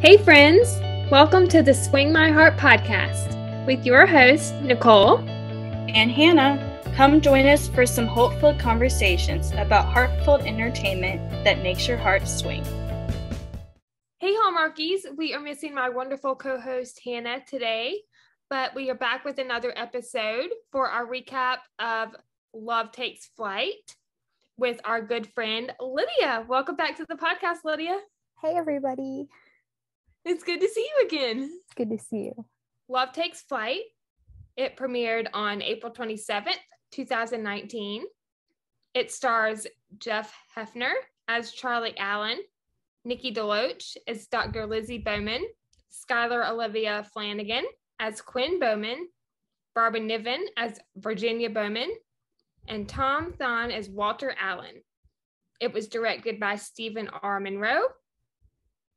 Hey friends, welcome to the Swing My Heart podcast with your host, Nicole and Hannah. Come join us for some hopeful conversations about heartfelt entertainment that makes your heart swing. Hey Hallmarkies, we are missing my wonderful co-host Hannah today, but we are back with another episode for our recap of Love Takes Flight with our good friend Lydia. Welcome back to the podcast, Lydia. Hey everybody. It's good to see you again. It's good to see you. Love Takes Flight. It premiered on April 27th, 2019. It stars Jeff Hefner as Charlie Allen, Nikki DeLoach as Dr. Lizzie Bowman, Skylar Olivia Flanagan as Quinn Bowman, Barbara Niven as Virginia Bowman, and Tom Thon as Walter Allen. It was directed by Stephen R. Monroe,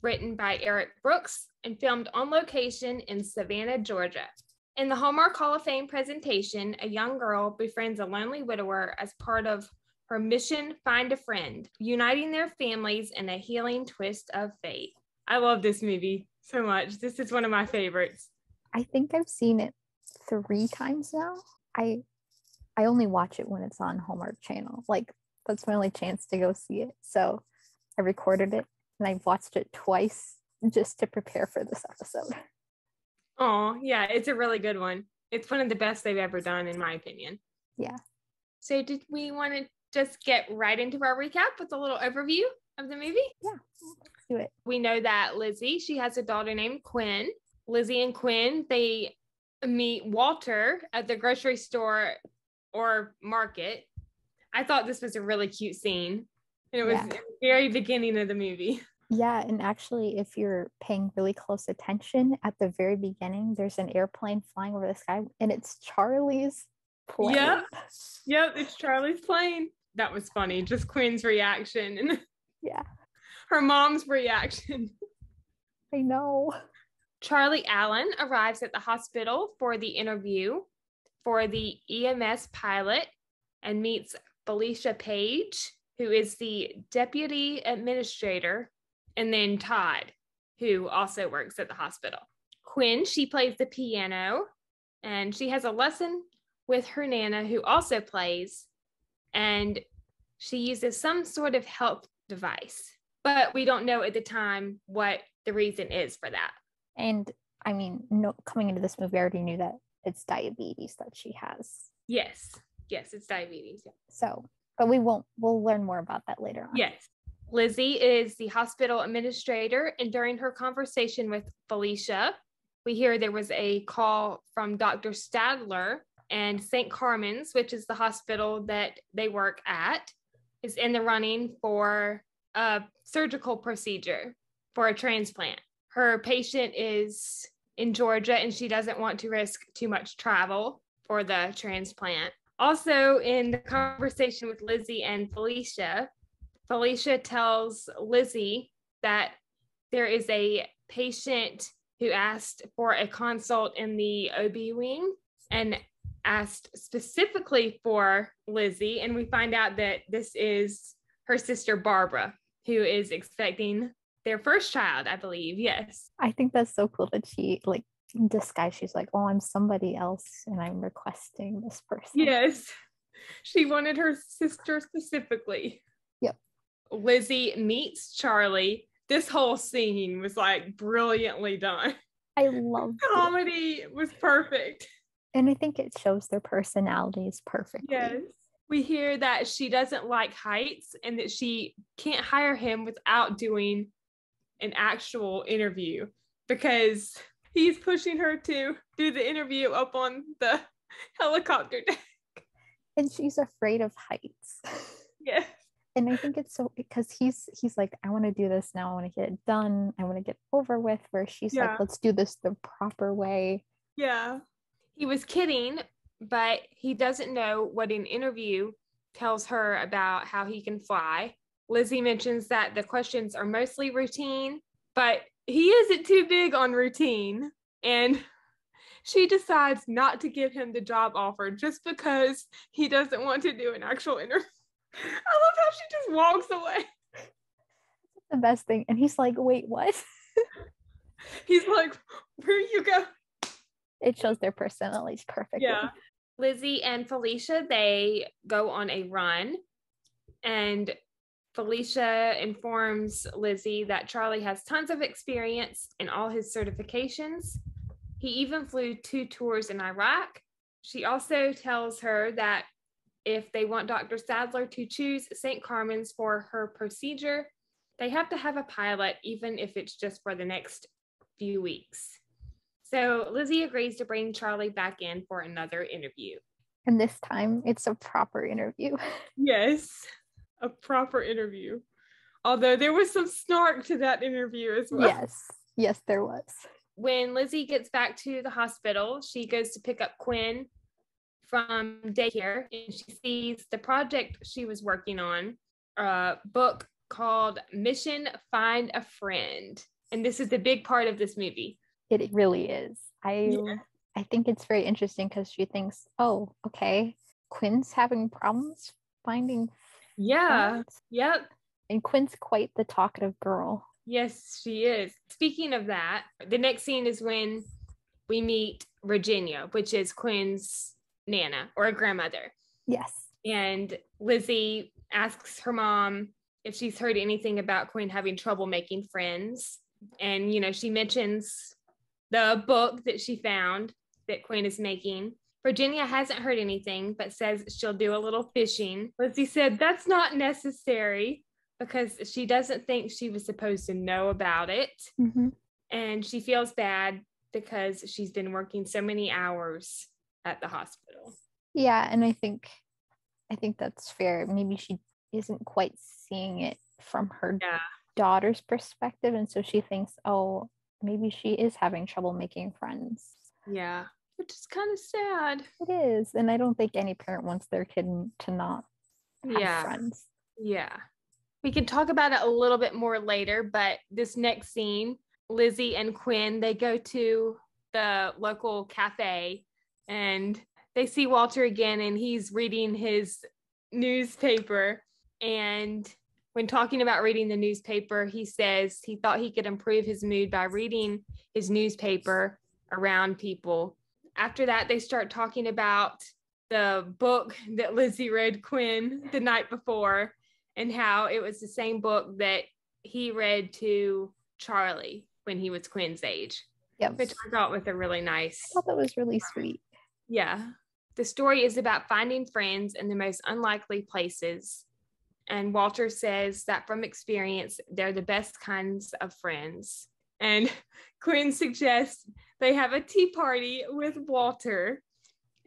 written by Eric Brooks, and filmed on location in Savannah, Georgia. In the Hallmark Hall of Fame presentation, a young girl befriends a lonely widower as part of her mission Find a Friend, uniting their families in a healing twist of fate. I love this movie so much. This is one of my favorites. I think I've seen it 3 times now. I only watch it when it's on Hallmark Channel. Like, that's my only chance to go see it. So I recorded it and I watched it twice just to prepare for this episode. Oh, yeah, it's a really good one. It's one of the best they've ever done, in my opinion. Yeah. So did we want to just get right into our recap with a little overview of the movie? Yeah, let's do it. We know that Lizzie, she has a daughter named Quinn. Lizzie and Quinn, they meet Walter at the grocery store or market. I thought this was a really cute scene. And it was the very beginning of the movie. Yeah, and actually, if you're paying really close attention at the very beginning, there's an airplane flying over the sky, and it's Charlie's plane. Yep, it's Charlie's plane. That was funny. Just Quinn's reaction and her mom's reaction. I know. Charlie Allen arrives at the hospital for the interview for the EMS pilot and meets Felicia Page, who is the deputy administrator, and then Todd, who also works at the hospital. Quinn, she plays the piano, and she has a lesson with her Nana, who also plays, and she uses some sort of health device, but we don't know at the time what the reason is for that. And I mean, coming into this movie, I already knew that it's diabetes that she has. Yes, it's diabetes. Yeah. So, but we'll learn more about that later on. Yes. Lizzie is the hospital administrator, and during her conversation with Felicia, we hear there was a call from Dr. Stadler, and St. Carmen's, which is the hospital that they work at, is in the running for a surgical procedure for a transplant. Her patient is in Georgia, and she doesn't want to risk too much travel for the transplant. Also, in the conversation with Lizzie and Felicia tells Lizzie that there is a patient who asked for a consult in the OB wing and asked specifically for Lizzie. And we find out that this is her sister Barbara, who is expecting their first child, I believe. Yes. I think that's so cool that she, like, in disguise, she's like, oh, I'm somebody else and I'm requesting this person. Yes. She wanted her sister specifically. Yep. Lizzie meets Charlie. This whole scene was like brilliantly done. I loved it. Comedy was perfect. And I think it shows their personalities perfectly. Yes. We hear that she doesn't like heights and that she can't hire him without doing an actual interview because he's pushing her to do the interview up on the helicopter deck. And she's afraid of heights. Yes. And I think it's so because he's like, I want to do this now. I want to get it done. I want to get over with. Where she's like, let's do this the proper way. Yeah. He was kidding, but he doesn't know what an interview tells her about how he can fly. Lizzie mentions that the questions are mostly routine, but he isn't too big on routine. And she decides not to give him the job offer just because he doesn't want to do an actual interview. I love how she just walks away. The best thing. And he's like, wait, what? He's like, where you go? It shows their personalities perfectly. Yeah. Lizzie and Felicia, they go on a run, and Felicia informs Lizzie that Charlie has tons of experience in all his certifications. He even flew 2 tours in Iraq. She also tells her that if they want Dr. Sadler to choose St. Carmen's for her procedure, they have to have a pilot, even if it's just for the next few weeks. So Lizzie agrees to bring Charlie back in for another interview. And this time it's a proper interview. Yes, a proper interview. Although there was some snark to that interview as well. Yes, there was. When Lizzie gets back to the hospital, she goes to pick up Quinn from daycare, and she sees the project she was working on, a book called Mission Find a Friend. And this is the big part of this movie. It really is. I think it's very interesting because she thinks, oh, okay, Quinn's having problems finding friends. Yep. And Quinn's quite the talkative girl. Yes, she is. Speaking of that, the next scene is when we meet Virginia, which is Quinn's Nana or a grandmother. Yes. And Lizzie asks her mom if she's heard anything about Quinn having trouble making friends. And, she mentions the book that she found that Quinn is making. Virginia hasn't heard anything, but says she'll do a little fishing. Lizzie said that's not necessary because she doesn't think she was supposed to know about it. Mm-hmm. And she feels bad because she's been working so many hours at the hospital. Yeah, and I think that's fair. Maybe she isn't quite seeing it from her daughter's perspective, and so she thinks, oh, maybe she is having trouble making friends. Yeah, which is kind of sad. It is, and I don't think any parent wants their kid to not have friends. Yeah. We can talk about it a little bit more later, but this next scene, Lizzie and Quinn, they go to the local cafe and they see Walter again, and he's reading his newspaper. And when talking about reading the newspaper, he says he thought he could improve his mood by reading his newspaper around people. After that, they start talking about the book that Lizzie read Quinn the night before and how it was the same book that he read to Charlie when he was Quinn's age. Yep. Which I thought was a really nice. I thought that was really sweet. Yeah. The story is about finding friends in the most unlikely places. And Walter says that from experience, they're the best kinds of friends. And Quinn suggests they have a tea party with Walter.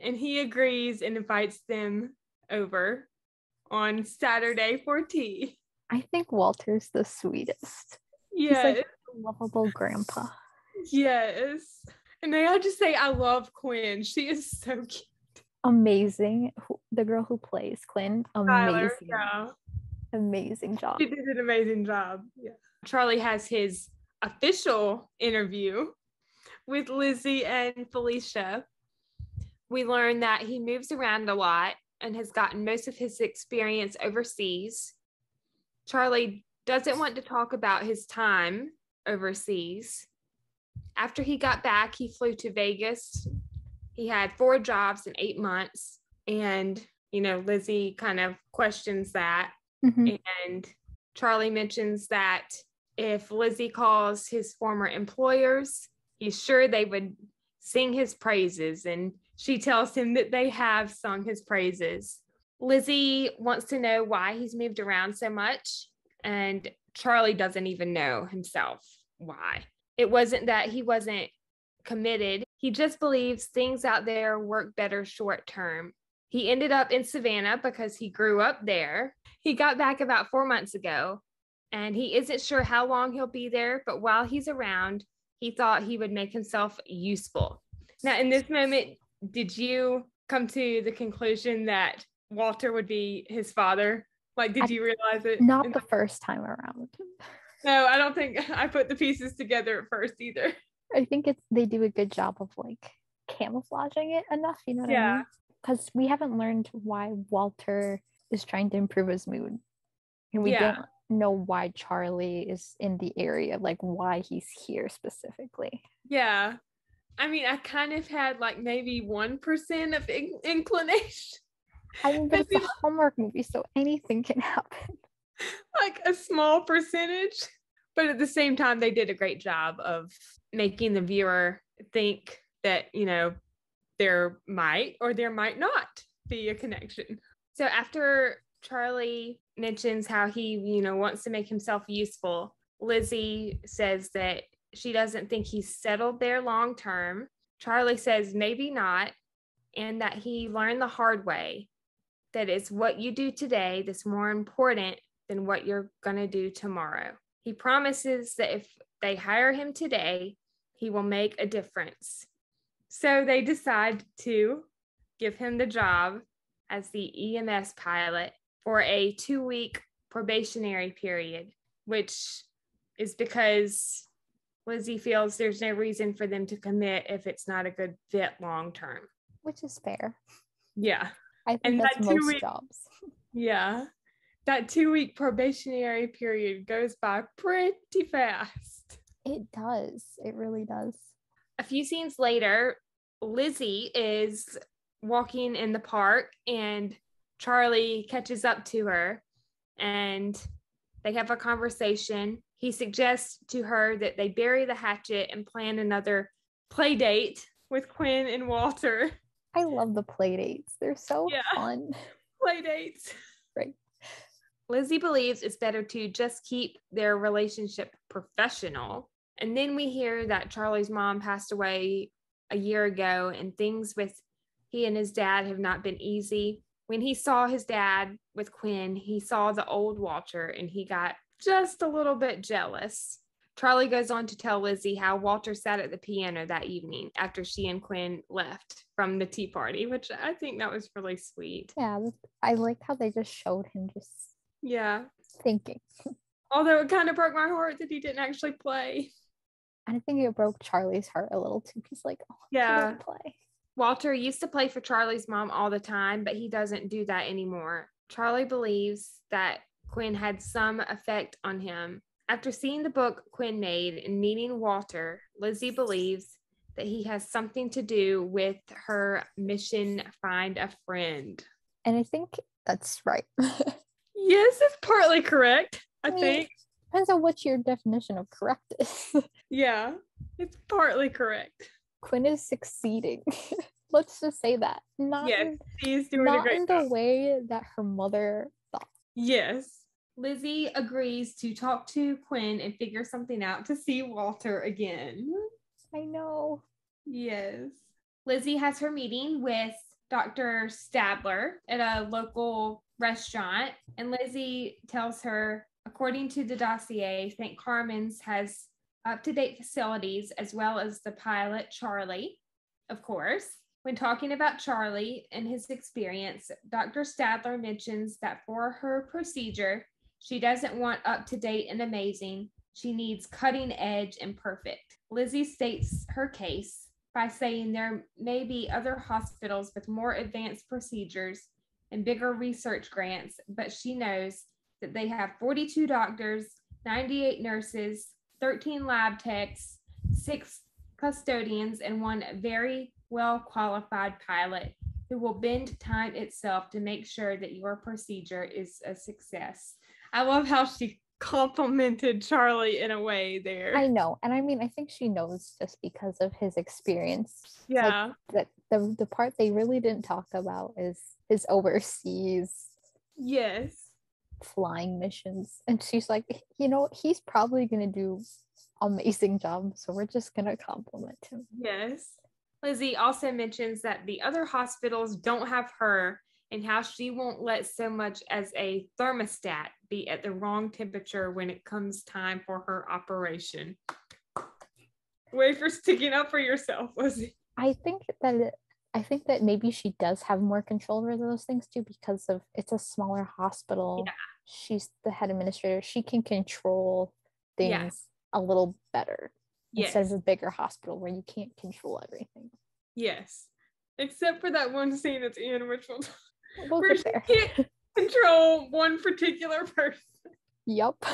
And he agrees and invites them over on Saturday for tea. I think Walter's the sweetest. Yes. He's like a lovable grandpa. Yes. And may I just say, I love Quinn. She is so cute. Amazing. The girl who plays Quinn, amazing. Tyler, amazing job. She did an amazing job. Yeah. Charlie has his official interview with Lizzie and Felicia. We learn that he moves around a lot and has gotten most of his experience overseas. Charlie doesn't want to talk about his time overseas. After he got back, he flew to Vegas. He had 4 jobs in 8 months. And, Lizzie kind of questions that. Mm-hmm. And Charlie mentions that if Lizzie calls his former employers, he's sure they would sing his praises. And she tells him that they have sung his praises. Lizzie wants to know why he's moved around so much. And Charlie doesn't even know himself why. It wasn't that he wasn't committed. He just believes things out there work better short term. He ended up in Savannah because he grew up there. He got back about 4 months ago, and he isn't sure how long he'll be there, but while he's around, he thought he would make himself useful. Now, in this moment, did you come to the conclusion that Walter would be his father? Like, did you realize it? Not the first time around. No, I don't think I put the pieces together at first either. I think they do a good job of like camouflaging it enough, you know what I mean? Because we haven't learned why Walter is trying to improve his mood. And we don't know why Charlie is in the area, like why he's here specifically. Yeah. I mean, I kind of had like maybe 1% of inclination. I mean, but it's a Hallmark movie, so anything can happen. Like a small percentage. But at the same time, they did a great job of making the viewer think that, you know, there might or there might not be a connection. So after Charlie mentions how he, you know, wants to make himself useful, Lizzie says that she doesn't think he's settled there long term. Charlie says maybe not, and that he learned the hard way that it's what you do today that's more important than what you're going to do tomorrow. He promises that if they hire him today, he will make a difference. So they decide to give him the job as the EMS pilot for a 2-week probationary period, which is because Lizzie feels there's no reason for them to commit if it's not a good fit long term. Which is fair. Yeah. I think that's most jobs. Yeah. That 2-week probationary period goes by pretty fast. It does. It really does. A few scenes later, Lizzie is walking in the park and Charlie catches up to her and they have a conversation. He suggests to her that they bury the hatchet and plan another play date with Quinn and Walter. I love the play dates. They're so fun. Play dates. Right. Lizzie believes it's better to just keep their relationship professional. And then we hear that Charlie's mom passed away a year ago and things with he and his dad have not been easy. When he saw his dad with Quinn, he saw the old Walter and he got just a little bit jealous. Charlie goes on to tell Lizzie how Walter sat at the piano that evening after she and Quinn left from the tea party, which I think that was really sweet. Yeah, I liked how they just showed him just thinking. Although it kind of broke my heart that he didn't actually play. I think it broke Charlie's heart a little too. He's like, oh, he didn't play. Walter used to play for Charlie's mom all the time, but he doesn't do that anymore. Charlie believes that Quinn had some effect on him. After seeing the book Quinn made and meeting Walter, Lizzie believes that he has something to do with her mission, find a friend. And I think that's right. Yes, it's partly correct, I think. Depends on what your definition of correct is. Yeah, it's partly correct. Quinn is succeeding. Let's just say that. She's doing a great job. Not in the way that her mother thought. Yes. Lizzie agrees to talk to Quinn and figure something out to see Walter again. I know. Yes. Lizzie has her meeting with Dr. Stadler at a local restaurant, and Lizzie tells her, according to the dossier, St. Carmen's has up-to-date facilities as well as the pilot, Charlie, of course. When talking about Charlie and his experience, Dr. Stadler mentions that for her procedure, she doesn't want up-to-date and amazing. She needs cutting edge and perfect. Lizzie states her case by saying there may be other hospitals with more advanced procedures and bigger research grants, but she knows that they have 42 doctors, 98 nurses, 13 lab techs, 6 custodians, and 1 very well-qualified pilot who will bend time itself to make sure that your procedure is a success. I love how she complimented Charlie in a way there. I know. And I mean, I think she knows just because of his experience. Yeah. Like, the part they really didn't talk about is his overseas flying missions. And she's like, you know, he's probably going to do amazing job. So we're just going to compliment him. Yes. Lizzie also mentions that the other hospitals don't have her and how she won't let so much as a thermostat be at the wrong temperature when it comes time for her operation. Way for sticking up for yourself, Lizzie. I think that maybe she does have more control over those things too, because of it's a smaller hospital. Yeah. She's the head administrator. She can control things a little better instead of a bigger hospital where you can't control everything. Yes. Except for that one scene at the end, which will we'll where she can't control one particular person. Yup.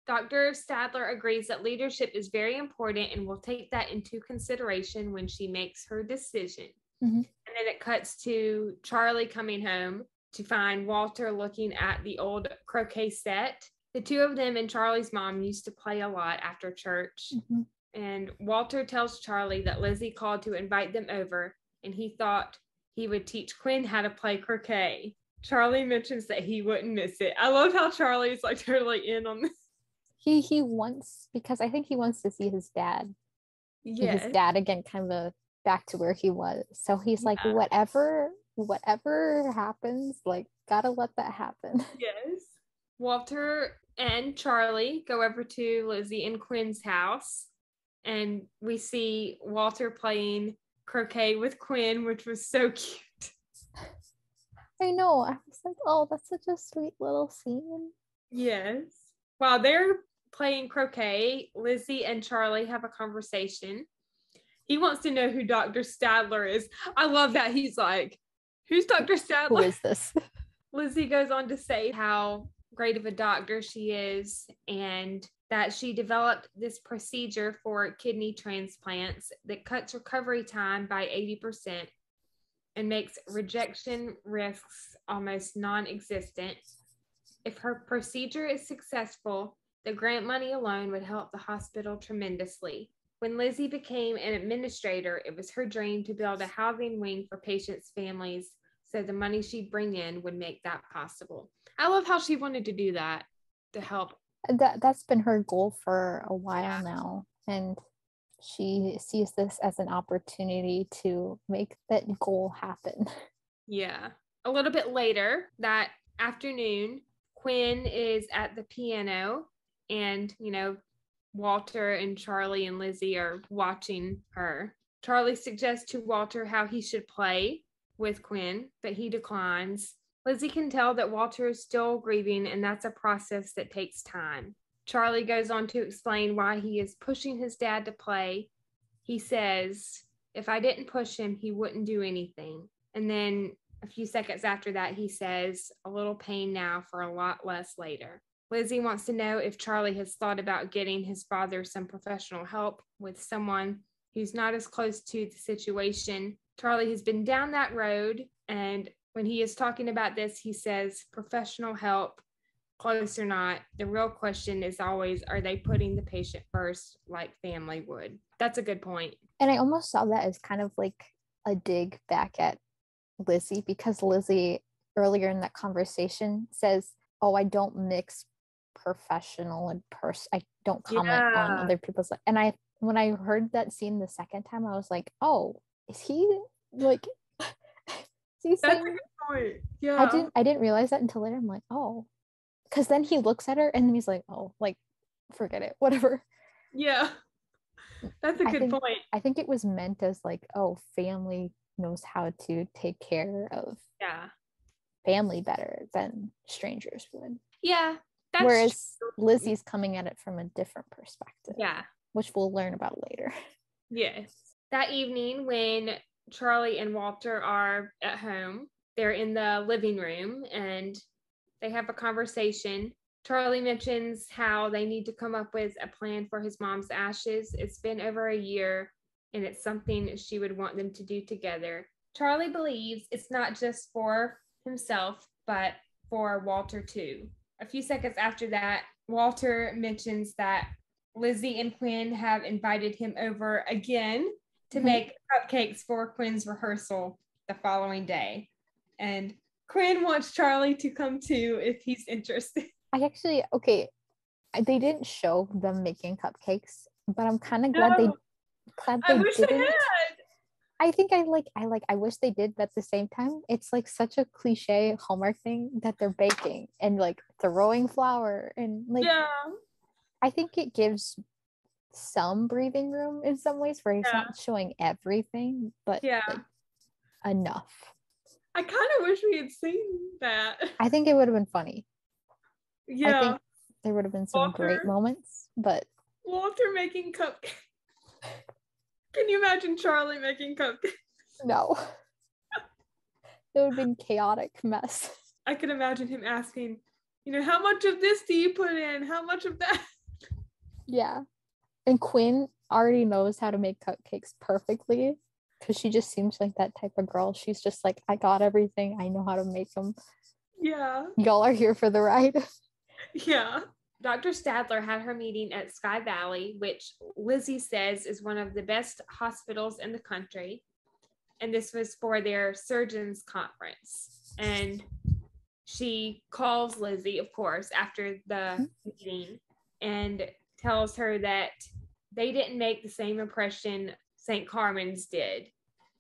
Dr. Stadler agrees that leadership is very important and will take that into consideration when she makes her decision. Mm-hmm. And then it cuts to Charlie coming home to find Walter looking at the old croquet set. The two of them and Charlie's mom used to play a lot after church. Mm-hmm. And Walter tells Charlie that Lizzie called to invite them over, and he thought he would teach Quinn how to play croquet. Charlie mentions that he wouldn't miss it. I love how Charlie's like totally in on this. He wants, because I think he wants to see his dad. Yes. His dad again, kind of back to where he was. So he's like, whatever happens, like, gotta let that happen. Yes. Walter and Charlie go over to Lizzie and Quinn's house, and we see Walter playing croquet with Quinn, which was so cute. I know. I was like, oh, that's such a sweet little scene. Yes. While they're playing croquet, Lizzie and Charlie have a conversation. He wants to know who Dr. Stadler is. I love that. He's like, who's Dr. Stadler? Who is this? Lizzie goes on to say how great of a doctor she is and that she developed this procedure for kidney transplants that cuts recovery time by 80% and makes rejection risks almost non-existent. If her procedure is successful, the grant money alone would help the hospital tremendously. When Lizzie became an administrator, it was her dream to build a housing wing for patients' families, so the money she'd bring in would make that possible. I love how she wanted to do that to help. That's been her goal for a while now, and she sees this as an opportunity to make that goal happen. Yeah. A little bit later that afternoon, Quinn is at the piano, and Walter and Charlie and Lizzie are watching her. Charlie suggests to Walter how he should play with Quinn, but he declines. Lizzie can tell that Walter is still grieving, and that's a process that takes time. Charlie goes on to explain why he is pushing his dad to play. He says, if I didn't push him, he wouldn't do anything. And then a few seconds after that, he says, a little pain now for a lot less later. Lizzie wants to know if Charlie has thought about getting his father some professional help with someone who's not as close to the situation. Charlie has been down that road, and when he is talking about this, he says, professional help, close or not, the real question is always, are they putting the patient first like family would? That's a good point. And I almost saw that as kind of like a dig back at Lizzie, because Lizzie earlier in that conversation says, oh, I don't mix professional and I don't comment on other people's, and when I heard that scene the second time, I was like, oh, is he like that's a good point. Yeah, I didn't realize that until later. I'm like, oh, because then he looks at her and then he's like, oh, like, forget it, whatever. Yeah, that's a good point. I think it was meant as like, oh, family knows how to take care of family better than strangers would. Yeah, whereas true. Lizzie's coming at it from a different perspective. Yeah, which we'll learn about later. Yes. That evening, when Charlie and Walter are at home, they're in the living room and they have a conversation. Charlie mentions how they need to come up with a plan for his mom's ashes. It's been over a year, and it's something she would want them to do together. Charlie believes it's not just for himself, but for Walter too. A few seconds after that, Walter mentions that Lizzie and Quinn have invited him over again to make cupcakes for Quinn's rehearsal the following day. And Quinn wants Charlie to come too if he's interested. They didn't show them making cupcakes, but I'm kind of glad they wish didn't. They had. I think I wish they did, but at the same time, it's like such a cliche Hallmark thing that they're baking and like throwing flour and like I think it gives some breathing room in some ways where he's not showing everything, but like, enough. I kind of wish we had seen that. I think it would have been funny. Yeah. I think there would have been some great moments, but Walter making cupcakes. Can you imagine Charlie making cupcakes? No. It would have been chaotic mess. I could imagine him asking, how much of this do you put in? How much of that? Yeah. And Quinn already knows how to make cupcakes perfectly because she just seems like that type of girl. She's just like, I got everything. I know how to make them. Yeah. Y'all are here for the ride. Yeah. Dr. Stadler had her meeting at Sky Valley, which Lizzie says is one of the best hospitals in the country. And this was for their surgeons conference. And she calls Lizzie, of course, after the meeting and tells her that they didn't make the same impression St. Carmen's did.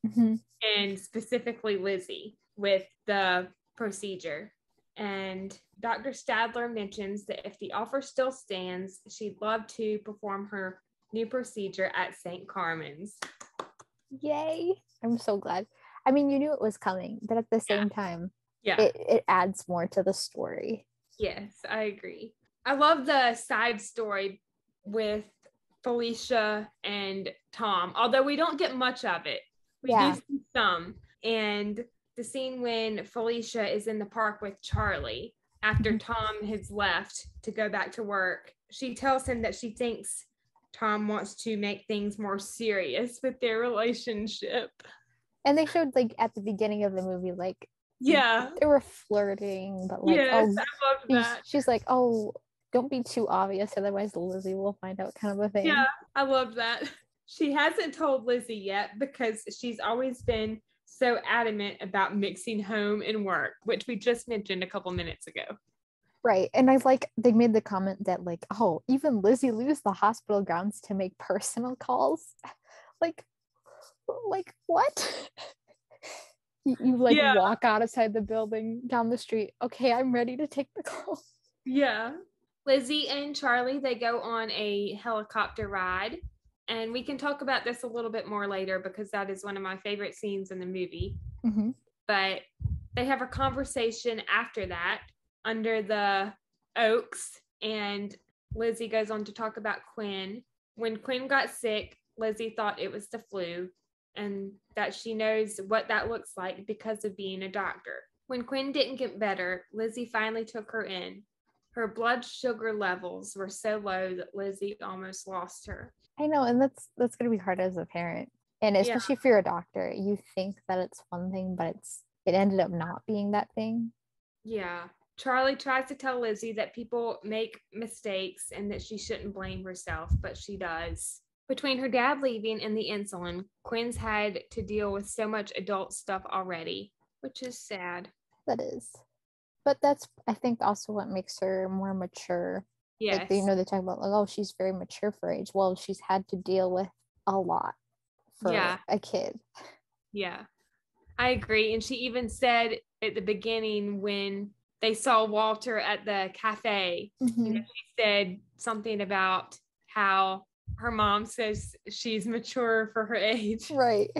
Mm-hmm. And specifically Lizzie with the procedure. And Dr. Stadler mentions that if the offer still stands, she'd love to perform her new procedure at St. Carmen's. Yay. I'm so glad. I mean, you knew it was coming, but at the same time, it adds more to the story. Yes, I agree. I love the side story with Felicia and Tom, although we don't get much of it. We do see some. And the scene when Felicia is in the park with Charlie after Tom has left to go back to work, she tells him that she thinks Tom wants to make things more serious with their relationship. And they showed like at the beginning of the movie, like, they were flirting, but like, yes, I love that. She's like, oh, don't be too obvious, otherwise Lizzie will find out, kind of a thing. Yeah, I love that. She hasn't told Lizzie yet because she's always been so adamant about mixing home and work, which we just mentioned a couple minutes ago. Right. And I like, they made the comment that like, oh, even Lizzie leaves the hospital grounds to make personal calls. like what? you like walk outside the building down the street. Okay, I'm ready to take the call. Yeah. Lizzie and Charlie, they go on a helicopter ride. And we can talk about this a little bit more later because that is one of my favorite scenes in the movie. Mm-hmm. But they have a conversation after that under the oaks. And Lizzie goes on to talk about Quinn. When Quinn got sick, Lizzie thought it was the flu and that she knows what that looks like because of being a doctor. When Quinn didn't get better, Lizzie finally took her in. Her blood sugar levels were so low that Lizzie almost lost her. I know, and that's going to be hard as a parent. And especially if you're a doctor, you think that it's one thing, but it ended up not being that thing. Yeah. Charlie tries to tell Lizzie that people make mistakes and that she shouldn't blame herself, but she does. Between her dad leaving and the insulin, Quinn's had to deal with so much adult stuff already, which is sad. That is. But that's, I think, also what makes her more mature. Yes. Like, they talk about, like, oh, she's very mature for age. Well, she's had to deal with a lot for a kid. Yeah, I agree. And she even said at the beginning when they saw Walter at the cafe, she said something about how her mom says she's mature for her age. Right.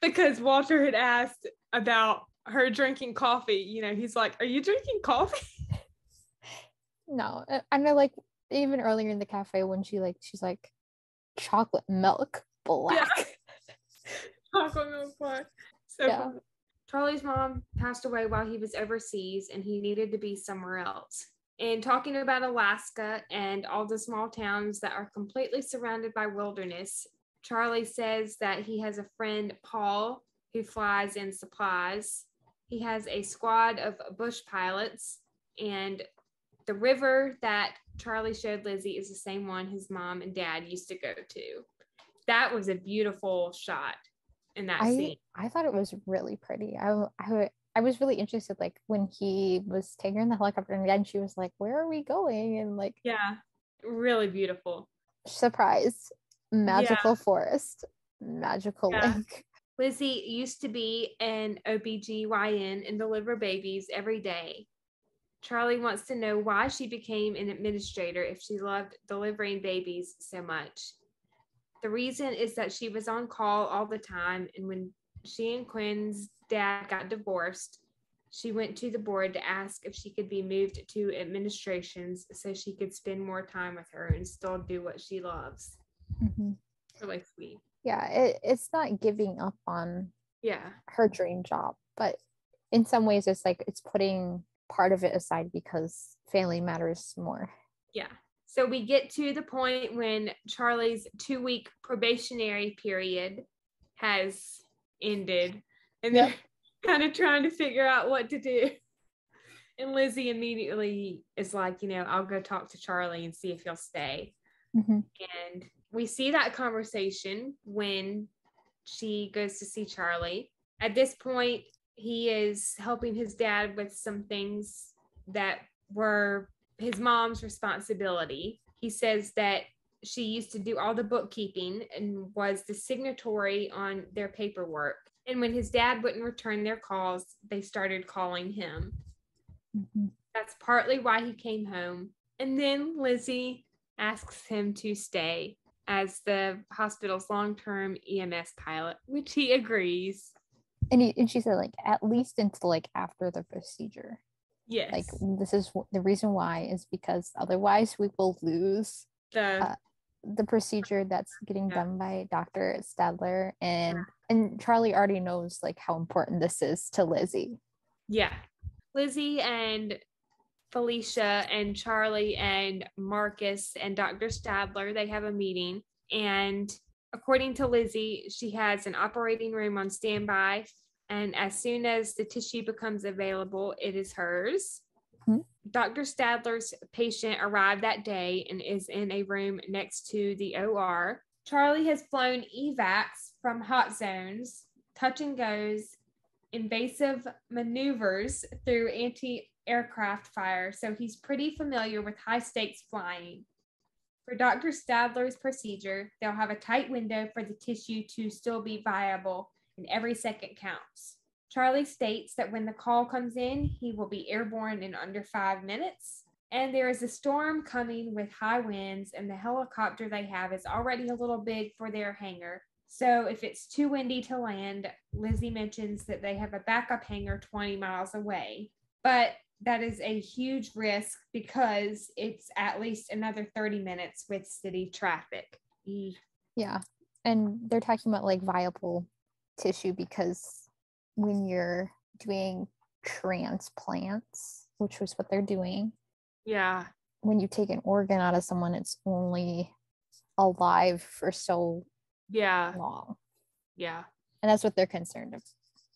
Because Walter had asked about her drinking coffee. He's like, are you drinking coffee? No. I know, like, even earlier in the cafe when she's like, chocolate milk black. Yeah. Chocolate milk black. So funny. Charlie's mom passed away while he was overseas and he needed to be somewhere else. And talking about Alaska and all the small towns that are completely surrounded by wilderness, Charlie says that he has a friend, Paul, who flies in supplies. He has a squad of bush pilots, and the river that Charlie showed Lizzie is the same one his mom and dad used to go to. That was a beautiful shot in that scene. I thought it was really pretty. I was really interested, like, when he was taking her in the helicopter and then she was like, where are we going? And like, yeah, really beautiful. Surprise. Magical forest. Magical lake. Lizzie used to be an OBGYN and deliver babies every day. Charlie wants to know why she became an administrator if she loved delivering babies so much. The reason is that she was on call all the time, and when she and Quinn's dad got divorced, she went to the board to ask if she could be moved to administrations so she could spend more time with her and still do what she loves. Really sweet. Yeah, it's not giving up on yeah. her dream job, but in some ways it's like it's putting part of it aside because family matters more. Yeah. So we get to the point when Charlie's 2-week probationary period has ended, and they're kind of trying to figure out what to do. And Lizzie immediately is like, I'll go talk to Charlie and see if he'll stay. Mm-hmm. And we see that conversation when she goes to see Charlie. At this point, he is helping his dad with some things that were his mom's responsibility. He says that she used to do all the bookkeeping and was the signatory on their paperwork. And when his dad wouldn't return their calls, they started calling him. Mm-hmm. That's partly why he came home. And then Lizzie asks him to stay as the hospital's long-term EMS pilot, which he agrees. And she said, like, at least until, like, after the procedure. Yes. Like, this is the reason why is because otherwise we will lose the procedure that's getting done by Dr. Stadler. And Charlie already knows, like, how important this is to Lizzie. Yeah. Lizzie and Felicia and Charlie and Marcus and Dr. Stadler, they have a meeting. And according to Lizzie, she has an operating room on standby. And as soon as the tissue becomes available, it is hers. Mm-hmm. Dr. Stadler's patient arrived that day and is in a room next to the OR. Charlie has flown evacs from hot zones, touch and goes, invasive maneuvers through anti-aircraft fire, so he's pretty familiar with high-stakes flying. For Dr. Stadler's procedure, they'll have a tight window for the tissue to still be viable, and every second counts. Charlie states that when the call comes in, he will be airborne in under 5 minutes, and there is a storm coming with high winds, and the helicopter they have is already a little big for their hangar. So if it's too windy to land, Lizzie mentions that they have a backup hangar 20 miles away. But that is a huge risk because it's at least another 30 minutes with city traffic. Yeah. And they're talking about, like, viable tissue because when you're doing transplants, which was what they're doing. Yeah. When you take an organ out of someone, it's only alive for so long. Yeah. And that's what they're concerned of.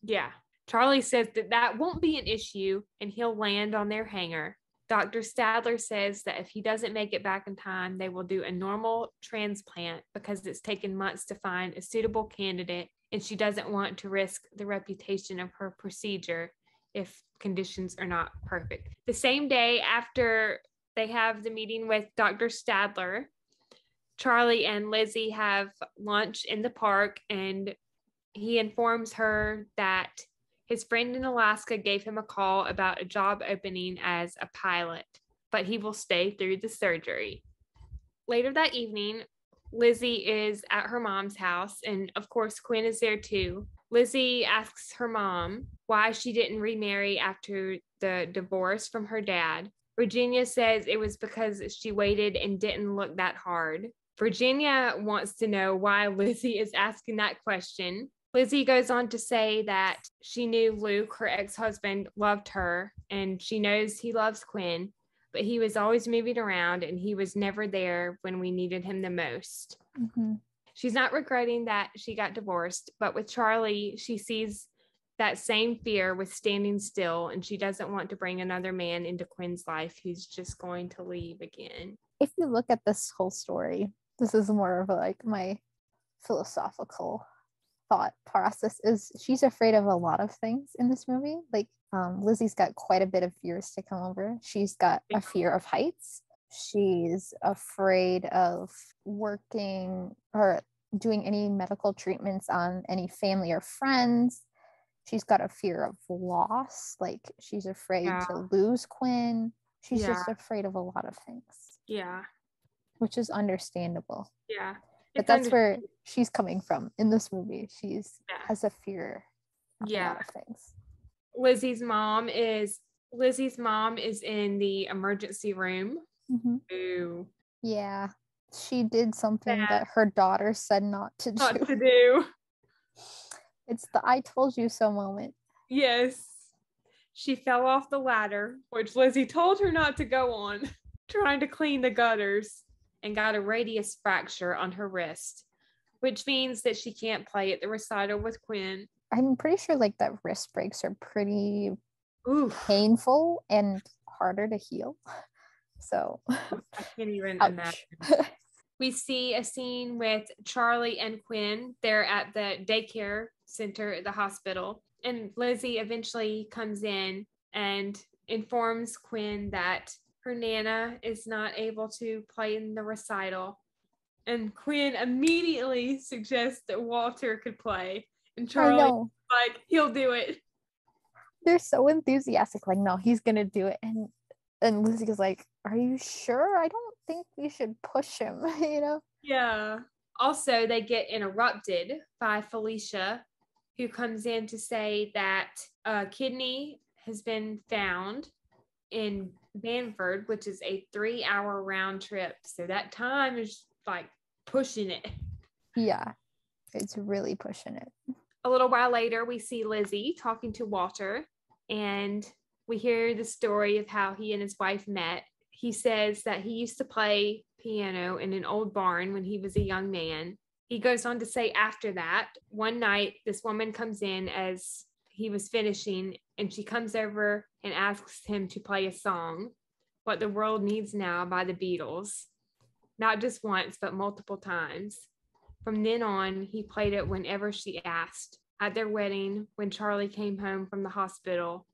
Yeah. Charlie says that won't be an issue and he'll land on their hangar. Dr. Stadler says that if he doesn't make it back in time, they will do a normal transplant because it's taken months to find a suitable candidate and she doesn't want to risk the reputation of her procedure if conditions are not perfect. The same day after they have the meeting with Dr. Stadler, Charlie and Lizzie have lunch in the park, and he informs her that his friend in Alaska gave him a call about a job opening as a pilot, but he will stay through the surgery. Later that evening, Lizzie is at her mom's house, and of course, Quinn is there too. Lizzie asks her mom why she didn't remarry after the divorce from her dad. Virginia says it was because she waited and didn't look that hard. Virginia wants to know why Lizzie is asking that question. Lizzie goes on to say that she knew Luke, her ex-husband, loved her, and she knows he loves Quinn, but he was always moving around and he was never there when we needed him the most. Mm-hmm. She's not regretting that she got divorced, but with Charlie, she sees that same fear with standing still, and she doesn't want to bring another man into Quinn's life who's just going to leave again. If you look at this whole story, this is more of like my philosophical thought process is she's afraid of a lot of things in this movie. Like Lizzie's got quite a bit of fears to come over. She's got a fear of heights. She's afraid of working or doing any medical treatments on any family or friends. She's got a fear of loss. Like she's afraid to lose Quinn. She's just afraid of a lot of things. Yeah. Which is understandable. Yeah. But that's where she's coming from in this movie. She's has a fear of a lot of things. Lizzie's mom is in the emergency room. Mm-hmm. Ooh. Yeah. She did something that her daughter said not to do. It's the I told you so moment. Yes. she fell off the ladder, which Lizzie told her not to go on, trying to clean the gutters, and got a radius fracture on her wrist, which means that she can't play at the recital with Quinn. I'm pretty sure like that wrist breaks are pretty painful and harder to heal. So I can't even imagine. We see a scene with Charlie and Quinn. They're at the daycare center at the hospital. And Lizzie eventually comes in and informs Quinn that her Nana is not able to play in the recital. And Quinn immediately suggests that Walter could play. And Charlie's like, he'll do it. They're so enthusiastic, like, no, he's gonna do it. And Lizzie is like, are you sure? I don't think we should push him, you know? Yeah. Also, they get interrupted by Felicia, who comes in to say that a kidney has been found in Banford, which is a 3-hour round trip. So that time is like pushing it. Yeah, it's really pushing it. A little while later, we see Lizzie talking to Walter, and we hear the story of how he and his wife met. He says that he used to play piano in an old barn when he was a young man. He goes on to say after that, one night, this woman comes in as he was finishing, and she comes over and asks him to play a song, What the World Needs Now by the Beatles. Not just once, but multiple times. From then on, he played it whenever she asked, at their wedding, when Charlie came home from the hospital,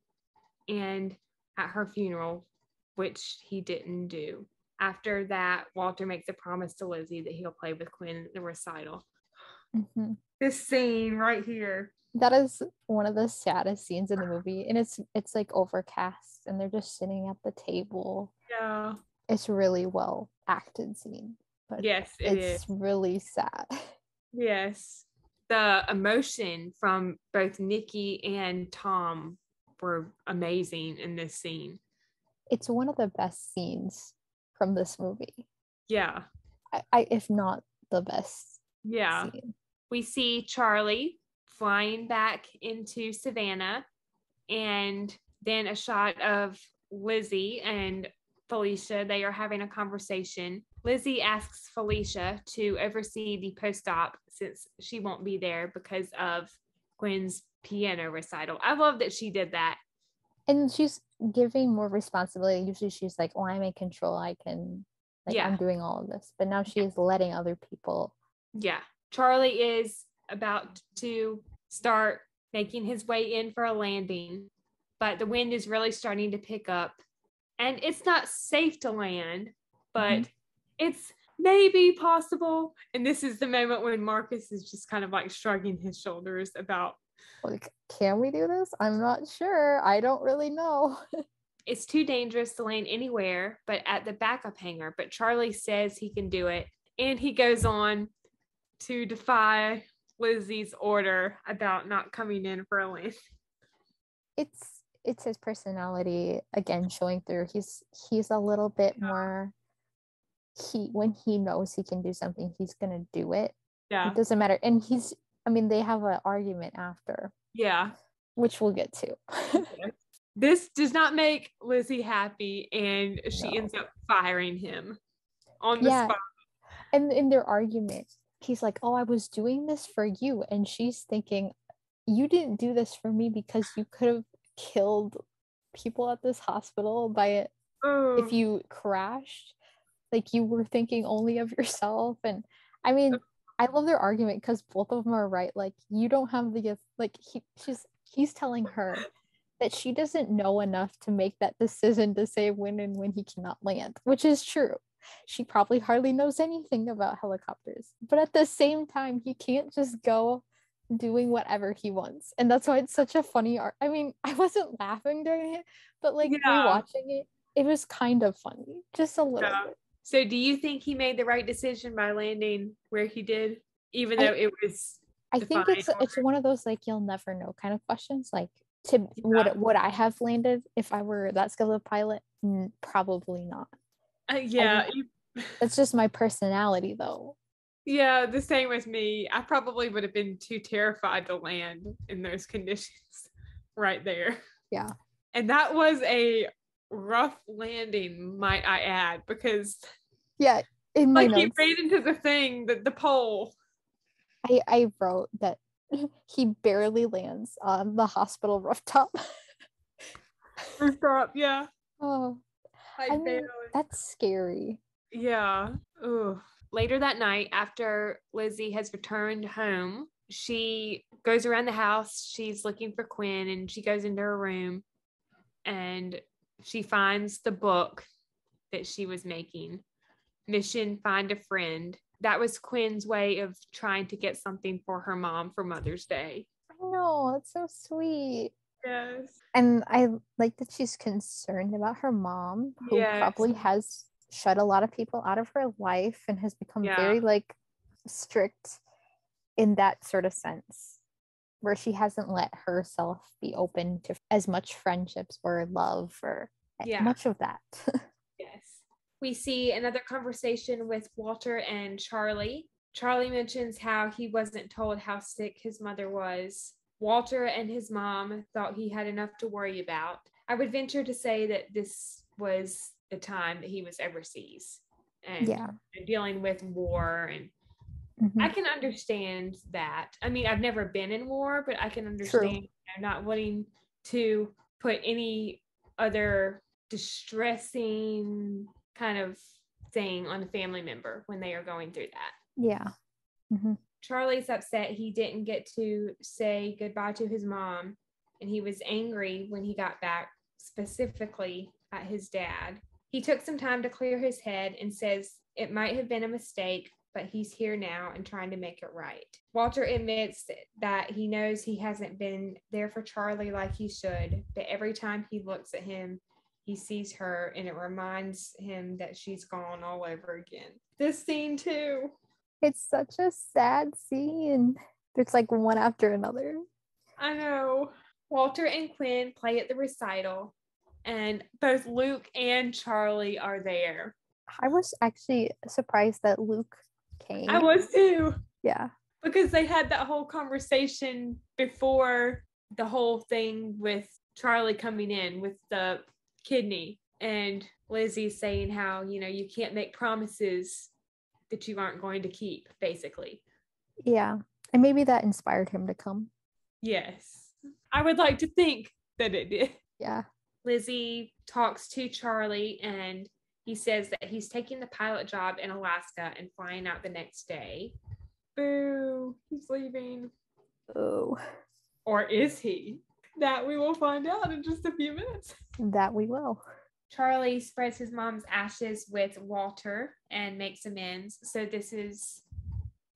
and at her funeral, which he didn't do. After that, Walter makes a promise to Lizzie that he'll play with Quinn at the recital. Mm-hmm. This scene right here. That is one of the saddest scenes in the movie. And it's like overcast and they're just sitting at the table. Yeah. It's really well acted scene. But yes, it's really sad. Yes. The emotion from both Nikki and Tom were amazing in this scene. It's one of the best scenes from this movie. Yeah. I if not the best scene. We see Charlie flying back into Savannah, and then a shot of Lizzie and Felicia. They are having a conversation. Lizzie asks Felicia to oversee the post-op since she won't be there because of Quinn's piano recital. I love that she did that. And she's giving more responsibility. Usually she's like, oh, I'm in control. I can, I'm doing all of this. But now she is letting other people. Yeah. Charlie is about to start making his way in for a landing, but the wind is really starting to pick up. And it's not safe to land, but it's maybe possible. And this is the moment when Marcus is just kind of like shrugging his shoulders about, like, can we do this? I'm not sure. I don't really know. It's too dangerous to land anywhere but at the backup hangar. But Charlie says he can do it. And he goes on to defy Lizzie's order about not coming in for a land. It's his personality again showing through. He's a little bit more, when he knows he can do something, he's gonna do it. Yeah. It doesn't matter. And they have an argument after. Yeah. Which we'll get to. This does not make Lizzie happy, and she ends up firing him on the spot. And in their argument, he's like, oh, I was doing this for you. And she's thinking, you didn't do this for me because you could have killed people at this hospital by it if you crashed. Like, you were thinking only of yourself. And I mean, I love their argument because both of them are right. Like, you don't have the, like, he's telling her that she doesn't know enough to make that decision to say when and when he cannot land, which is true. She probably hardly knows anything about helicopters, but at the same time, he can't just go doing whatever he wants. And that's why it's such a funny art. I mean, I wasn't laughing during it, but like rewatching it was kind of funny, just a little bit. So do you think he made the right decision by landing where he did, even though it was I think it's one of those like you'll never know kind of questions. Like, would I have landed if I were that skilled a pilot? Probably not. That's just my personality though. Yeah, the same with me. I probably would have been too terrified to land in those conditions right there. Yeah. And that was a rough landing, might I add, because Yeah, in my he notes, ran into the pole. I wrote that he barely lands on the hospital rooftop. Rooftop, yeah. Oh, I mean, that's scary. Yeah. Ugh. Later that night, after Lizzie has returned home, she goes around the house. She's looking for Quinn, and she goes into her room and she finds the book that she was making, Mission Find a Friend. That was Quinn's way of trying to get something for her mom for Mother's Day. I know, that's so sweet. Yes. And I like that she's concerned about her mom, who probably has shut a lot of people out of her life and has become very like strict in that sort of sense, where she hasn't let herself be open to as much friendships or love or much of that. Yes. We see another conversation with Walter and Charlie. Charlie mentions how he wasn't told how sick his mother was. Walter and his mom thought he had enough to worry about. I would venture to say that this was the time that he was overseas and dealing with war. And I can understand that. I mean, I've never been in war, but I can understand not wanting to put any other distressing kind of thing on a family member when they are going through that. Yeah. Mm-hmm. Charlie's upset he didn't get to say goodbye to his mom, and he was angry when he got back, specifically at his dad. He took some time to clear his head and says it might have been a mistake, but he's here now and trying to make it right. Walter admits that he knows he hasn't been there for Charlie like he should, but every time he looks at him, he sees her and it reminds him that she's gone all over again. This scene too. It's such a sad scene. It's like one after another. I know. Walter and Quinn play at the recital, and both Luke and Charlie are there. I was actually surprised that Luke came. I was too. Yeah. Because they had that whole conversation before the whole thing with Charlie coming in with the kidney, and Lizzie saying how, you can't make promises that you aren't going to keep, basically. Yeah. And maybe that inspired him to come. Yes. I would like to think that it did. Yeah. Lizzie talks to Charlie and he says that he's taking the pilot job in Alaska and flying out the next day. Boo. He's leaving. Oh. Or is he? That we will find out in just a few minutes. That we will. Charlie spreads his mom's ashes with Walter and makes amends. So this is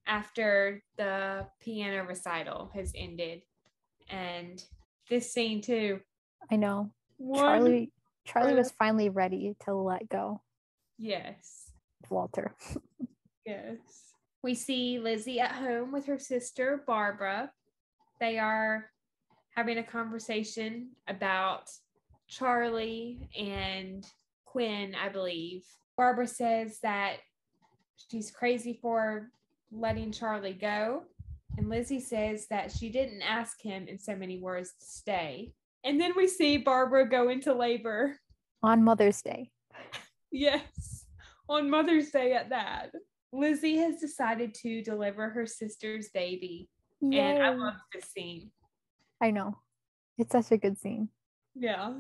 after the piano recital has ended. And this scene too. I know. Charlie was finally ready to let go. Yes. Walter. Yes. We see Lizzie at home with her sister, Barbara. They are having a conversation about Charlie and Quinn, I believe. Barbara says that she's crazy for letting Charlie go. And Lizzie says that she didn't ask him in so many words to stay. And then we see Barbara go into labor. On Mother's Day. Yes, on Mother's Day at that. Lizzie has decided to deliver her sister's baby. Yay. And I love this scene. I know. It's such a good scene. Yeah.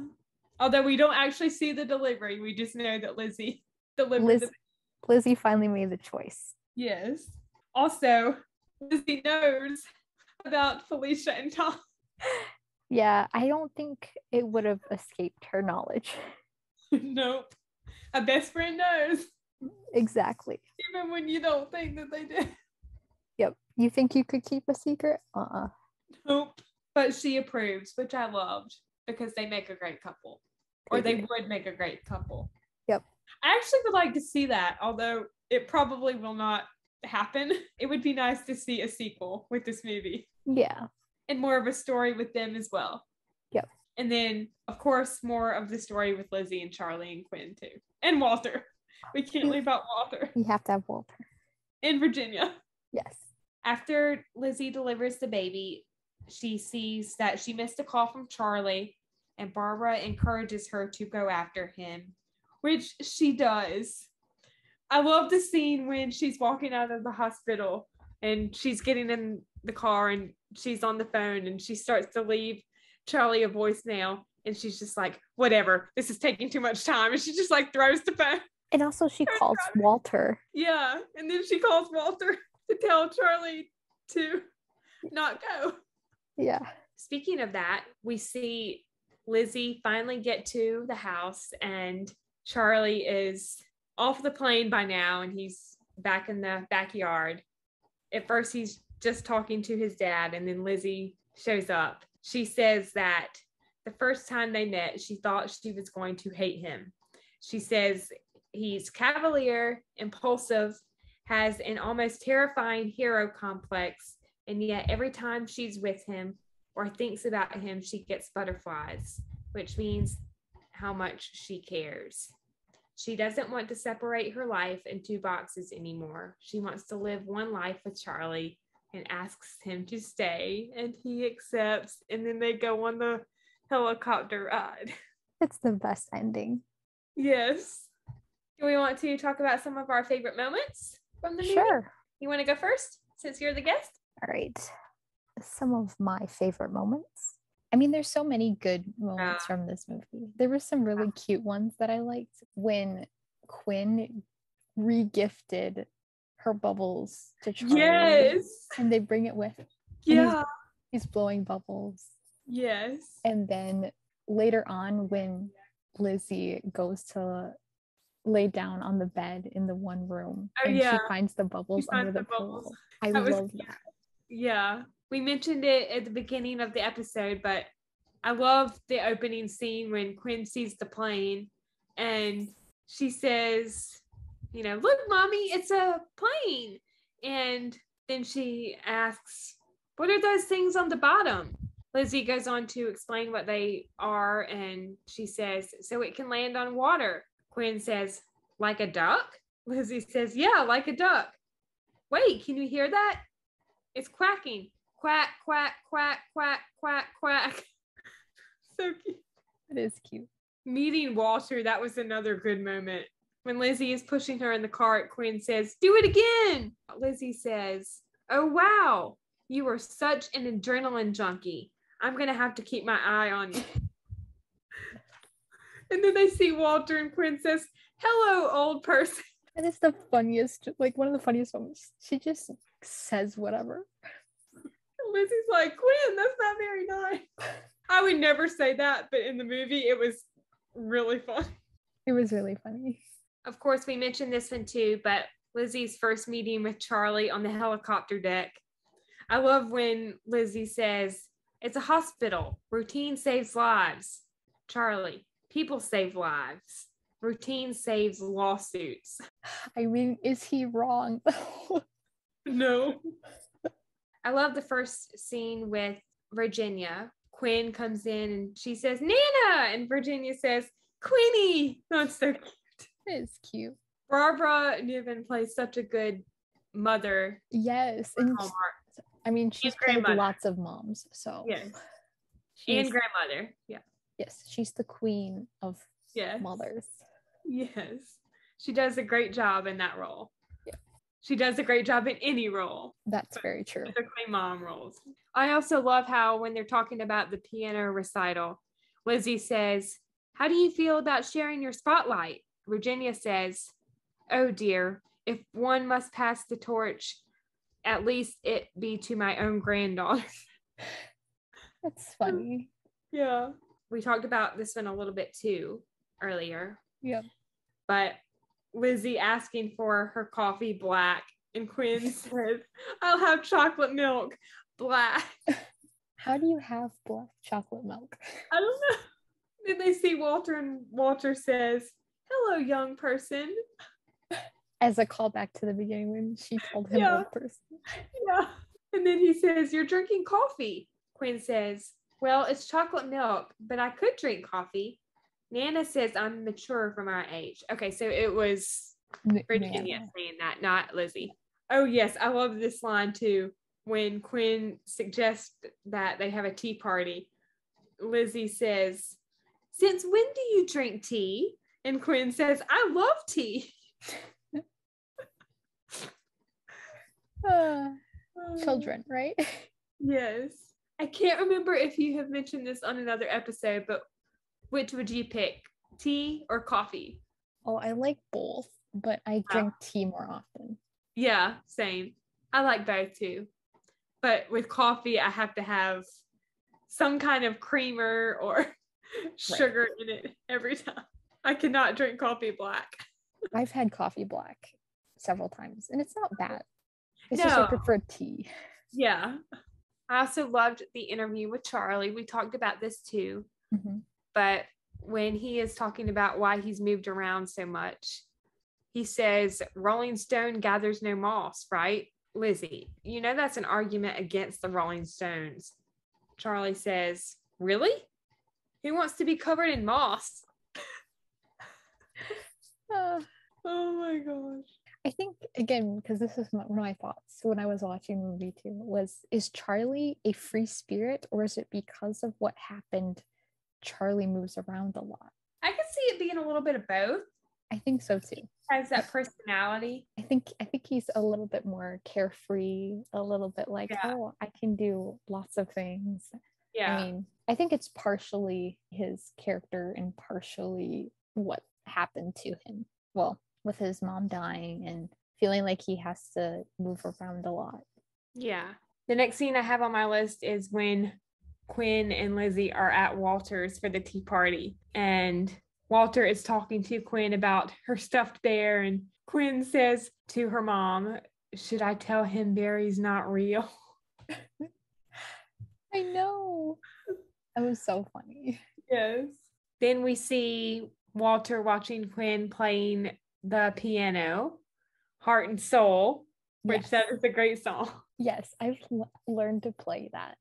Although we don't actually see the delivery. We just know that Lizzie delivered Lizzie finally made the choice. Yes. Also, Lizzie knows about Felicia and Tom. Yeah, I don't think it would have escaped her knowledge. Nope. A best friend knows. Exactly. Even when you don't think that they did. Yep. You think you could keep a secret? Nope. But she approves, which I loved because they make a great couple. Or they would make a great couple. Yep. I actually would like to see that, although it probably will not happen. It would be nice to see a sequel with this movie. Yeah. And more of a story with them as well. Yep. And then, of course, more of the story with Lizzie and Charlie and Quinn, too. And Walter. We can't leave out Walter. We have to have Walter. In Virginia. Yes. After Lizzie delivers the baby, she sees that she missed a call from Charlie and Barbara encourages her to go after him, which she does. I love the scene when she's walking out of the hospital and she's getting in the car and she's on the phone and she starts to leave Charlie a voicemail and she's just like, whatever, this is taking too much time. And she just like throws the phone. And also she calls Walter. Yeah. And then she calls Walter to tell Charlie to not go. Yeah. Speaking of that, we see Lizzie finally get to the house and Charlie is off the plane by now and he's back in the backyard. At first he's just talking to his dad and then Lizzie shows up. She says that the first time they met, she thought she was going to hate him. She says he's cavalier, impulsive, has an almost terrifying hero complex, and yet every time she's with him or thinks about him, she gets butterflies, which means how much she cares. She doesn't want to separate her life in two boxes anymore. She wants to live one life with Charlie and asks him to stay, and he accepts, and then they go on the helicopter ride. It's the best ending. Yes. Do we want to talk about some of our favorite moments from the movie? Sure. You want to go first, since you're the guest? All right. Some of my favorite moments. I mean, there's so many good moments from this movie. There were some really cute ones that I liked when Quinn re-gifted her bubbles to Charlie. Yes. And they bring it with. Yeah. He's blowing bubbles. Yes. And then later on, when Lizzie goes to lay down on the bed in the one room she finds the bubbles under the pillow. I love that. Yeah. We mentioned it at the beginning of the episode, but I love the opening scene when Quinn sees the plane and she says, you know, look, mommy, it's a plane. And then she asks, what are those things on the bottom? Lizzie goes on to explain what they are, and she says, so it can land on water. Quinn says, like a duck? Lizzie says, yeah, like a duck. Wait, can you hear that? It's quacking. Quack, quack, quack, quack, quack, quack. So cute. It is cute. Meeting Walter, that was another good moment. When Lizzie is pushing her in the cart, Quinn says, do it again. Lizzie says, oh, wow, you are such an adrenaline junkie. I'm going to have to keep my eye on you. And then they see Walter and Quinn says, hello, old person. And it's the funniest, like one of the funniest moments. She just says whatever. Lizzie's like, Quinn, that's not very nice. I would never say that, but in the movie, it was really fun. It was really funny. Of course, we mentioned this one too, but Lizzie's first meeting with Charlie on the helicopter deck. I love when Lizzie says, it's a hospital. Routine saves lives. Charlie, people save lives. Routine saves lawsuits. I mean, is he wrong? No. I love the first scene with Virginia. Quinn comes in and she says, Nana! And Virginia says, Quinny! That's so cute. It's cute. Barbara Niven plays such a good mother. Yes. And Hallmark. I mean, she's played lots of moms, so. Yes. And grandmother. Yeah. Yes, she's the queen of mothers. Yes. She does a great job in that role. Yeah. She does a great job in any role. That's very true. Particularly mom roles. I also love how when they're talking about the piano recital, Lizzie says, how do you feel about sharing your spotlight? Virginia says, oh dear, if one must pass the torch, at least it be to my own granddaughter. That's funny. Yeah. We talked about this one a little bit too earlier. Yeah. But Lizzie asking for her coffee black, and Quinn says, I'll have chocolate milk black. How do you have black chocolate milk? I don't know. Then they see Walter, and Walter says, hello, young person. As a callback to the beginning when she told him old person. Yeah. And then he says, you're drinking coffee. Quinn says, well, it's chocolate milk, but I could drink coffee. Nana says I'm mature for my age. Okay, so it was Virginia saying that, not Lizzie. Oh, yes, I love this line too. When Quinn suggests that they have a tea party, Lizzie says, since when do you drink tea? And Quinn says, I love tea. Children, right? Yes. I can't remember if you have mentioned this on another episode, but which would you pick? Tea or coffee? Oh, I like both, but I drink tea more often. Yeah, same. I like both too. But with coffee, I have to have some kind of creamer or sugar in it every time. I cannot drink coffee black. I've had coffee black several times, and it's not bad. It's just I prefer tea. Yeah. I also loved the interview with Charlie. We talked about this too. Mm-hmm. But when he is talking about why he's moved around so much, he says, Rolling Stone gathers no moss, right? Lizzie, you know that's an argument against the Rolling Stones. Charlie says, really? Who wants to be covered in moss? Oh my gosh. I think, again, because this is one of my thoughts when I was watching the movie too, is Charlie a free spirit, or is it because of what happened Charlie moves around a lot? I can see it being a little bit of both. I think so too. Has that personality. I think he's a little bit more carefree, a little bit like, oh, I can do lots of things. Yeah. I mean, I think it's partially his character and partially what happened to him. Well, with his mom dying and feeling like he has to move around a lot. Yeah. The next scene I have on my list is when Quinn and Lizzie are at Walter's for the tea party, and Walter is talking to Quinn about her stuffed bear, and Quinn says to her mom, should I tell him Barry's not real? I know. That was so funny. Yes. Then we see Walter watching Quinn playing the piano, Heart and Soul, which that is a great song. Yes, I've learned to play that.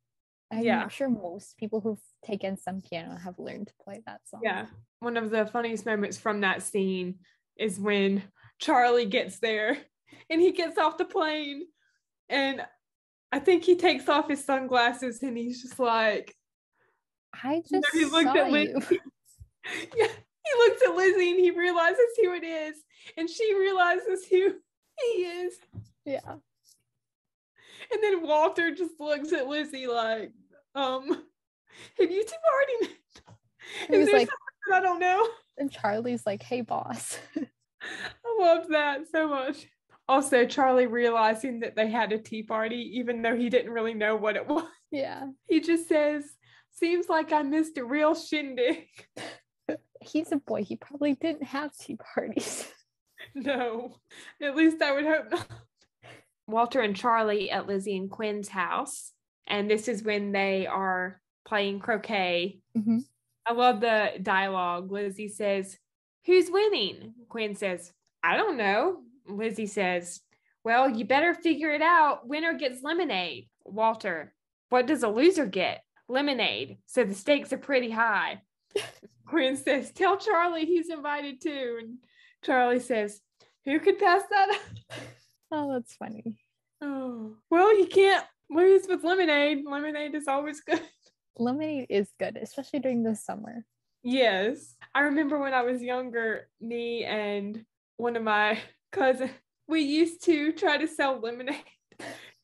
I'm sure most people who've taken some piano have learned to play that song. Yeah. One of the funniest moments from that scene is when Charlie gets there and he gets off the plane, and I think he takes off his sunglasses and he's just like, I just he saw you. Yeah, he looks at Lizzie and he realizes who it is, and she realizes who he is. Yeah. And then Walter just looks at Lizzie like, have you two already met? Is there something that I don't know? And Charlie's like, hey, boss. I loved that so much. Also, Charlie realizing that they had a tea party, even though he didn't really know what it was. Yeah. He just says, seems like I missed a real shindig. He's a boy. He probably didn't have tea parties. No, at least I would hope not. Walter and Charlie at Lizzie and Quinn's house, and this is when they are playing croquet. Mm-hmm. I love the dialogue. Lizzie says, who's winning? Quinn says, I don't know. Lizzie says, well, you better figure it out. Winner gets lemonade. Walter, what does a loser get? Lemonade. So the stakes are pretty high. Quinn says, tell Charlie he's invited too. And Charlie says, who could pass that up? Oh, that's funny. Oh, well, you can't lose with lemonade. Lemonade is always good. Lemonade is good, especially during the summer. Yes. I remember when I was younger, me and one of my cousins, we used to try to sell lemonade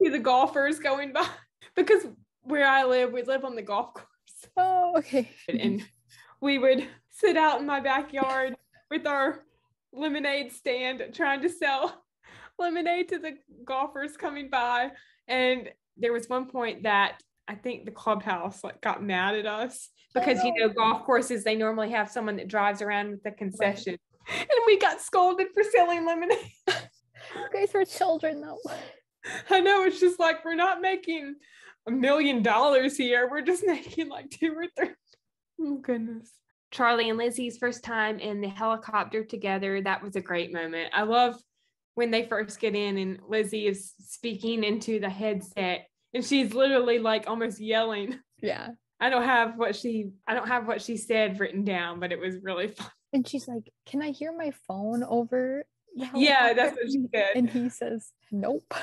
to the golfers going by, because where I live, we live on the golf course. Oh, okay. And we would sit out in my backyard with our lemonade stand trying to sell lemonade to the golfers coming by. And there was one point that I think the clubhouse got mad at us because golf courses, they normally have someone that drives around with the concession. Right. And we got scolded for selling lemonade. You guys were children though. I know, it's just like, we're not making $1 million here, we're just making like 2 or 3. Oh goodness. Charlie and Lizzie's first time in the helicopter together, that was a great moment. I love when they first get in and Lizzie is speaking into the headset and she's literally almost yelling. Yeah. I don't have what she said written down, but it was really fun. And she's like, can I hear my phone over the helicopter? Yeah, that's what she said. And he says, nope.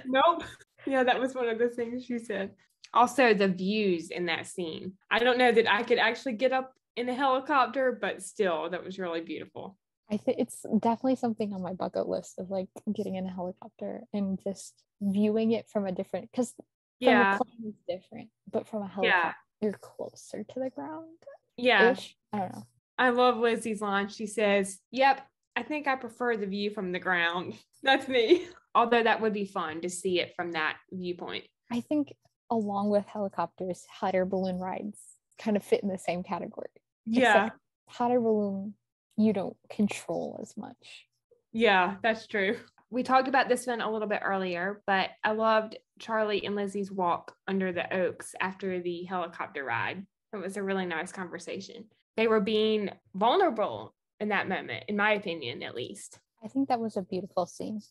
Nope. Yeah, that was one of the things she said. Also, the views in that scene. I don't know that I could actually get up in a helicopter, but still, that was really beautiful. I think it's definitely something on my bucket list of like getting in a helicopter and just viewing it from a different, because from a plane is different, but from a helicopter, you're closer to the ground. Yeah. I don't know. I love Lizzie's line. She says, "Yep, I think I prefer the view from the ground." That's me. Although that would be fun to see it from that viewpoint. I think along with helicopters, hot air balloon rides kind of fit in the same category. Yeah. Except hot air balloon, you don't control as much. Yeah, that's true. We talked about this one a little bit earlier, but I loved Charlie and Lizzie's walk under the oaks after the helicopter ride. It was a really nice conversation. They were being vulnerable in that moment, in my opinion, at least. I think that was a beautiful scene.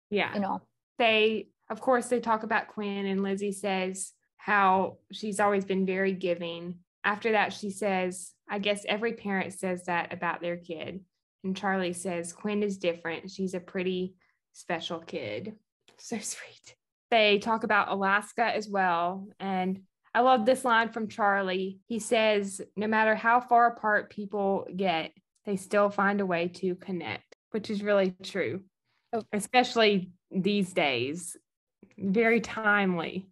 Yeah. You know, they talk about Quinn, and Lizzie says how she's always been very giving. After that, she says, "I guess every parent says that about their kid." And Charlie says, "Quinn is different. She's a pretty special kid." So sweet. They talk about Alaska as well. And I love this line from Charlie. He says, "No matter how far apart people get, they still find a way to connect," which is really true, especially these days. Very timely.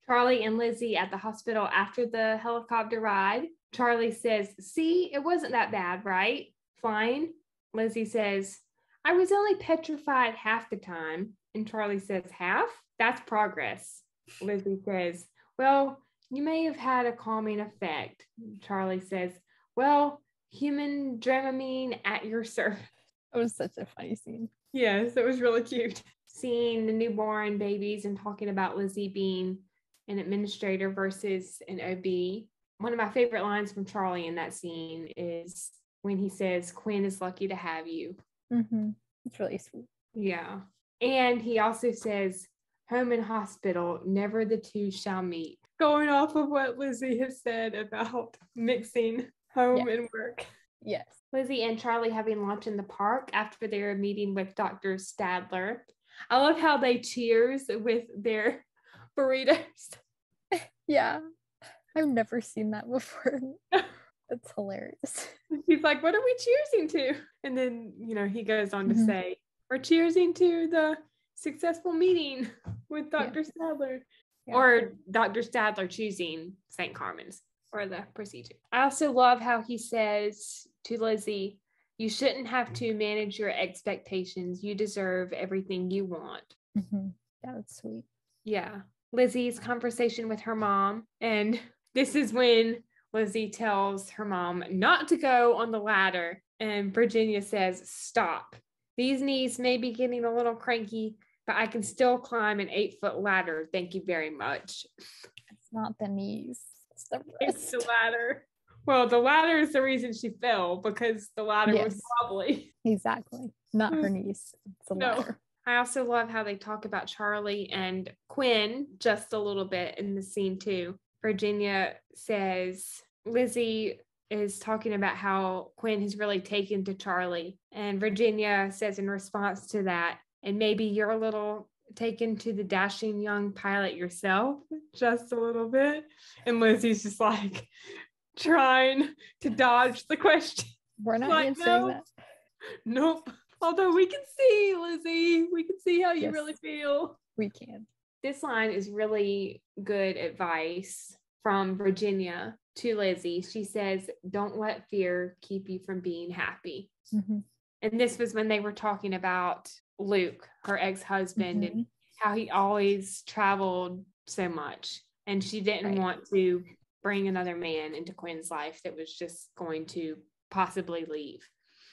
Charlie and Lizzie at the hospital after the helicopter ride. Charlie says, "See, it wasn't that bad, right? Flying." Lizzie says, "I was only petrified half the time." And Charlie says, "Half? That's progress." Lizzie says, "Well, you may have had a calming effect." Charlie says, "Well, human Dramamine at your service." It was such a funny scene. Yes, it was really cute. Seeing the newborn babies and talking about Lizzie being an administrator versus an OB. One of my favorite lines from Charlie in that scene is when he says, "Quinn is lucky to have you." Mm-hmm. It's really sweet. Yeah. And he also says, "Home and hospital, never the two shall meet." Going off of what Lizzie has said about mixing home and work. Yes. Lizzie and Charlie having lunch in the park after their meeting with Dr. Stadler. I love how they cheers with their burritos. Yeah. I've never seen that before. That's hilarious. He's like, "What are we cheersing to?" And then, he goes on to say, "We're cheersing to the successful meeting with Dr. Stadler." Yeah. Or Dr. Stadler choosing St. Carmen's or the procedure. I also love how he says to Lizzie, "You shouldn't have to manage your expectations. You deserve everything you want." Mm-hmm. Yeah, that's sweet. Yeah. Lizzie's conversation with her mom. And this is when Lizzie tells her mom not to go on the ladder. And Virginia says, "Stop. These knees may be getting a little cranky, but I can still climb an 8-foot ladder. Thank you very much." It's not the knees. It's the ladder. Well, the ladder is the reason she fell, because the ladder was wobbly. Exactly. Not her knees. It's the ladder. I also love how they talk about Charlie and Quinn just a little bit in the scene too. Virginia says Lizzie is talking about how Quinn has really taken to Charlie. And Virginia says in response to that, "And maybe you're a little taken to the dashing young pilot yourself," just a little bit. And Lizzie's just like trying to dodge the question. We're not answering that. Nope. Although we can see, Lizzie, we can see how you really feel. We can. This line is really good advice from Virginia to Lizzie. She says, "Don't let fear keep you from being happy." Mm-hmm. And this was when they were talking about Luke, her ex-husband, and how he always traveled so much. And she didn't want to bring another man into Quinn's life that was just going to possibly leave.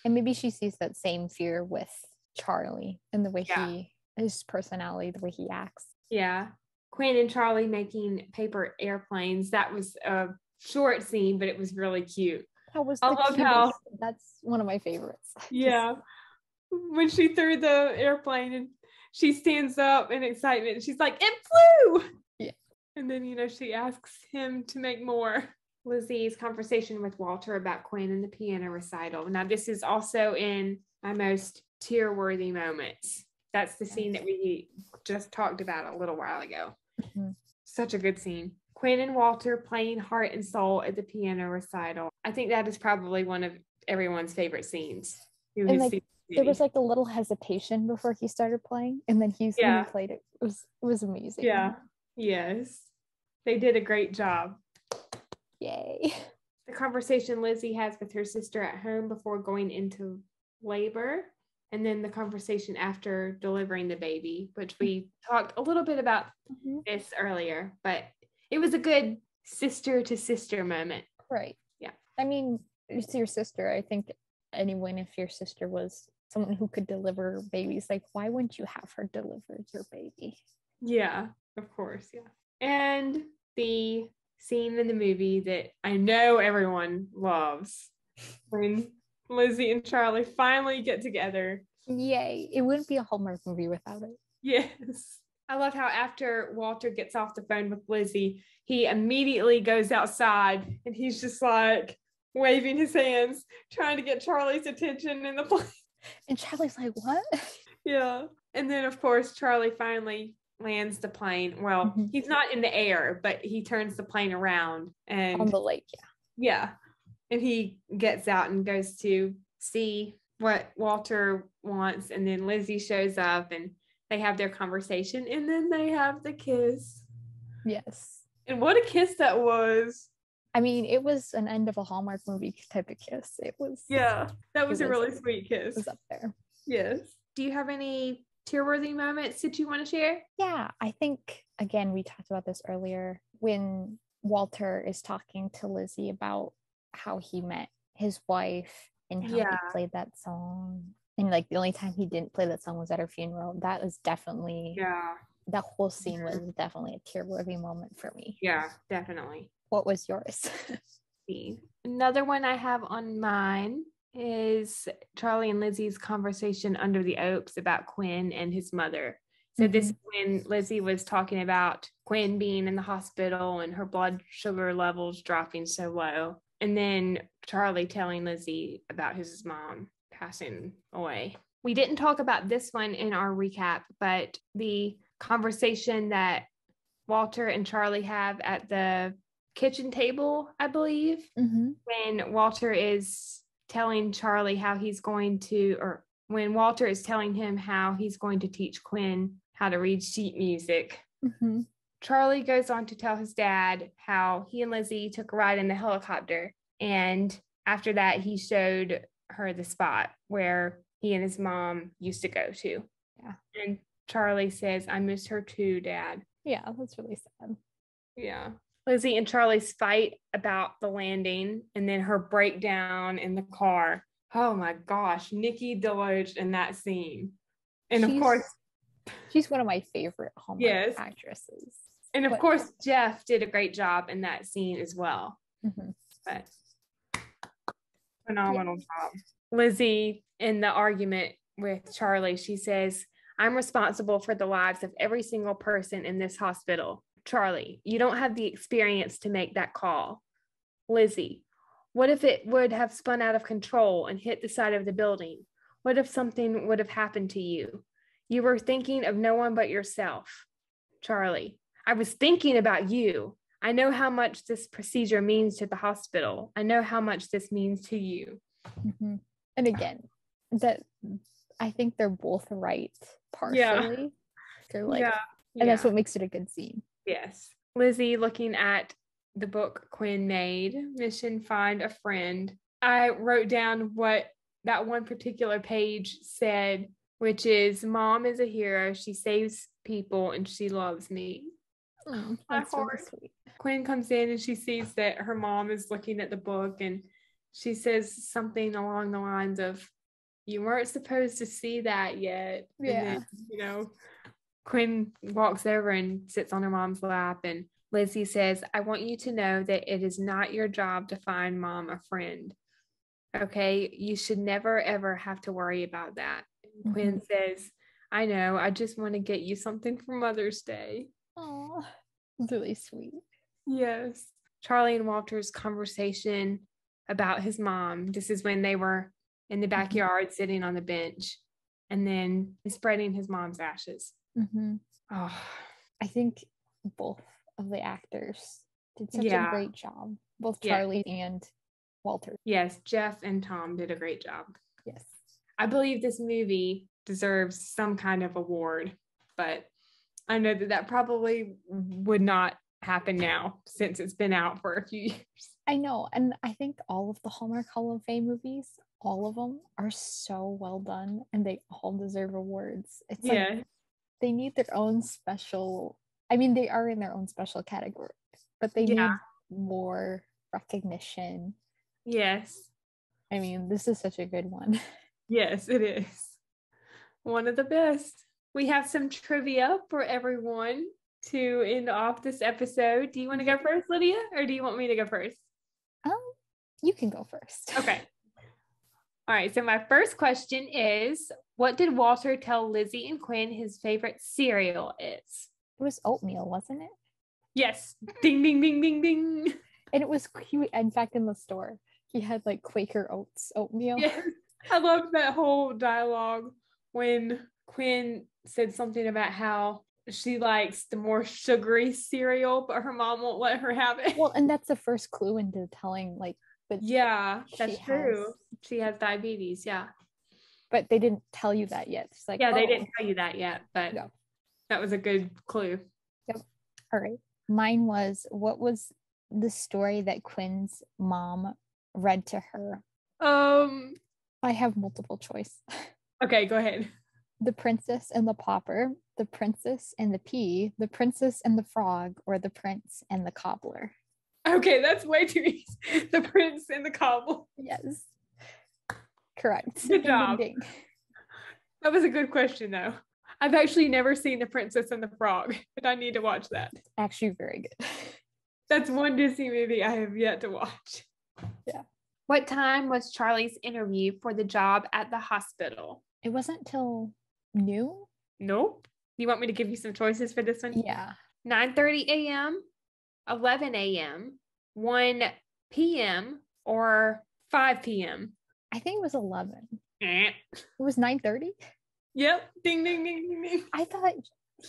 And maybe she sees that same fear with Charlie and the way his personality, the way he acts. Yeah. Quinn and Charlie making paper airplanes. That was a short scene, but it was really cute. That was the cutest. That's one of my favorites. Yeah. When she threw the airplane and she stands up in excitement and she's like, "It flew!" Yeah. And then, she asks him to make more. Lizzie's conversation with Walter about Quinn and the piano recital. Now, this is also in my most tear-worthy moments. That's the scene that we just talked about a little while ago. Mm-hmm. Such a good scene. Quinn and Walter playing heart and soul at the piano recital. I think that is probably one of everyone's favorite scenes. Who And has like seen the there movie. was like a little hesitation before he started playing, and then when he played it, it was amazing. Yeah. Yes. They did a great job. Yay. The conversation Lizzie has with her sister at home before going into labor, and then the conversation after delivering the baby, which we talked a little bit about this earlier, but it was a good sister to sister moment. Right. Yeah. I mean, it's your sister. I think anyone, if your sister was someone who could deliver babies, like, why wouldn't you have her deliver your baby? Yeah, of course. Yeah. And the scene in the movie that I know everyone loves, when Lizzie and Charlie finally get together. Yay. It wouldn't be a Hallmark movie without it. Yes. I love how after Walter gets off the phone with Lizzie, he immediately goes outside and he's just like waving his hands, trying to get Charlie's attention in the plane. And Charlie's like, what? Yeah. And then, of course, Charlie finally lands the plane. Well, he's not in the air, but he turns the plane around and on the lake. Yeah. And he gets out and goes to see what Walter wants. And then Lizzie shows up and they have their conversation, and then they have the kiss. Yes. And what a kiss that was. I mean, it was an end of a Hallmark movie type of kiss. It was. Yeah, that was a really sweet kiss. It was up there. Yes. Do you have any tear-worthy moments that you want to share? Yeah, I think, again, we talked about this earlier, when Walter is talking to Lizzie about how he met his wife and how he played that song. And like the only time he didn't play that song was at her funeral. That was definitely, that whole scene was definitely a tear-worthy moment for me. Yeah, definitely. What was yours? Another one I have on mine is Charlie and Lizzie's conversation under the oaks about Quinn and his mother. So this is when Lizzie was talking about Quinn being in the hospital and her blood sugar levels dropping so low. And then Charlie telling Lizzie about his mom passing away. We didn't talk about this one in our recap, but the conversation that Walter and Charlie have at the kitchen table, I believe, when Walter is telling Charlie how he's going to, or when Walter is telling him how he's going to teach Quinn how to read sheet music. Charlie goes on to tell his dad how he and Lizzie took a ride in the helicopter, and after that he showed her the spot where he and his mom used to go to. Yeah. And Charlie says, I miss her too, Dad. Yeah, that's really sad. Yeah. Lizzie and Charlie's fight about the landing, and then her breakdown in the car. Oh my gosh, Nikki Deloach in that scene. And of course, she's one of my favorite Hallmark actresses. And of course, Jeff did a great job in that scene as well. But phenomenal job. Lizzie, in the argument with Charlie, she says, I'm responsible for the lives of every single person in this hospital. Charlie, you don't have the experience to make that call. Lizzie, what if it would have spun out of control and hit the side of the building? What if something would have happened to you? You were thinking of no one but yourself. Charlie, I was thinking about you. I know how much this procedure means to the hospital. I know how much this means to you. And again, that I think they're both right partially. They're like, and that's what makes it a good scene. Yes. Lizzie looking at the book Quinn made, Mission Find a Friend. I wrote down what that one particular page said, which is, Mom is a hero. She saves people and she loves me. That's really sweet. Quinn comes in and she sees that her mom is looking at the book, and she says something along the lines of, you weren't supposed to see that yet. And then, Quinn walks over and sits on her mom's lap, and Lizzie says, I want you to know that it is not your job to find Mom a friend. Okay, you should never, ever have to worry about that. Quinn says, I know, I just want to get you something for Mother's Day. Oh, it's really sweet. Yes. Charlie and Walter's conversation about his mom. This is when they were in the backyard sitting on the bench and then spreading his mom's ashes. Oh, I think both of the actors did such a great job. Both Charlie and Walter. Yes, Jeff and Tom did a great job. Yes. I believe this movie deserves some kind of award, but I know that probably would not happen now since it's been out for a few years. I know. And I think all of the Hallmark Hall of Fame movies, all of them are so well done and they all deserve awards. It's like they need their own special, I mean, they are in their own special category, but they need more recognition. Yes. I mean, this is such a good one. Yes, it is. One of the best. We have some trivia for everyone to end off this episode. Do you want to go first, Lydia, or do you want me to go first? You can go first. Okay. All right. So my first question is, what did Walter tell Lizzie and Quinn his favorite cereal is? It was oatmeal, wasn't it? Yes. Ding, ding, ding, ding, ding. And it was cute. In fact, in the store, he had like Quaker Oats oatmeal. Yes. I loved that whole dialogue when Quinn said something about how she likes the more sugary cereal, but her mom won't let her have it. Well, and that's the first clue into telling like that. Yeah, that's true. She has diabetes. Yeah. But they didn't tell you that yet. It's like, they didn't tell you that yet, but no. That was a good clue. Yep. All right. Mine was, what was the story that Quinn's mom read to her? I have multiple choice. Okay, go ahead. The Princess and the Pauper, The Princess and the Pea, The Princess and the Frog, or The Prince and the Cobbler. Okay, that's way too easy. The Prince and the Cobbler. Yes. Correct. Good job. Ding, ding, ding. That was a good question, though. I've actually never seen The Princess and the Frog, but I need to watch that. Actually, very good. That's one Disney movie I have yet to watch. Yeah. What time was Charlie's interview for the job at the hospital? It wasn't till noon? Nope. You want me to give you some choices for this one? Yeah. 9:30 a.m., 11 a.m., 1 p.m., or 5 p.m.? I think it was 11. It was 9:30? Yep. Ding, ding, ding, ding, ding. I thought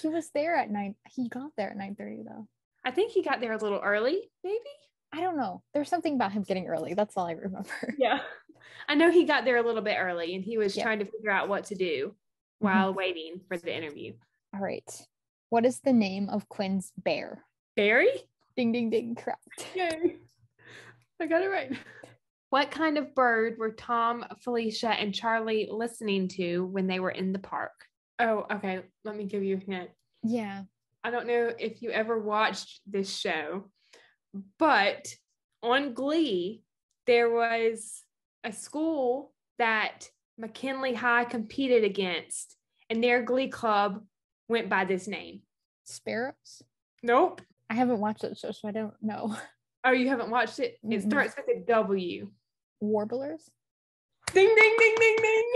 he was there at 9. He got there at 9:30 though. I think he got there a little early, maybe? I don't know. There's something about him getting early. That's all I remember. Yeah. I know he got there a little bit early and he was trying to figure out what to do while waiting for the interview. All right. What is the name of Quinn's bear? Barry? Ding, ding, ding. Correct. Yay. I got it right. What kind of bird were Tom, Felicia, and Charlie listening to when they were in the park? Oh, okay. Let me give you a hint. Yeah. I don't know if you ever watched this show, but on Glee, there was a school that McKinley High competed against, and their Glee club went by this name. Sparrows? Nope. I haven't watched that show, so I don't know. Oh, you haven't watched it? It starts with a W. Warblers? Ding, ding, ding, ding, ding.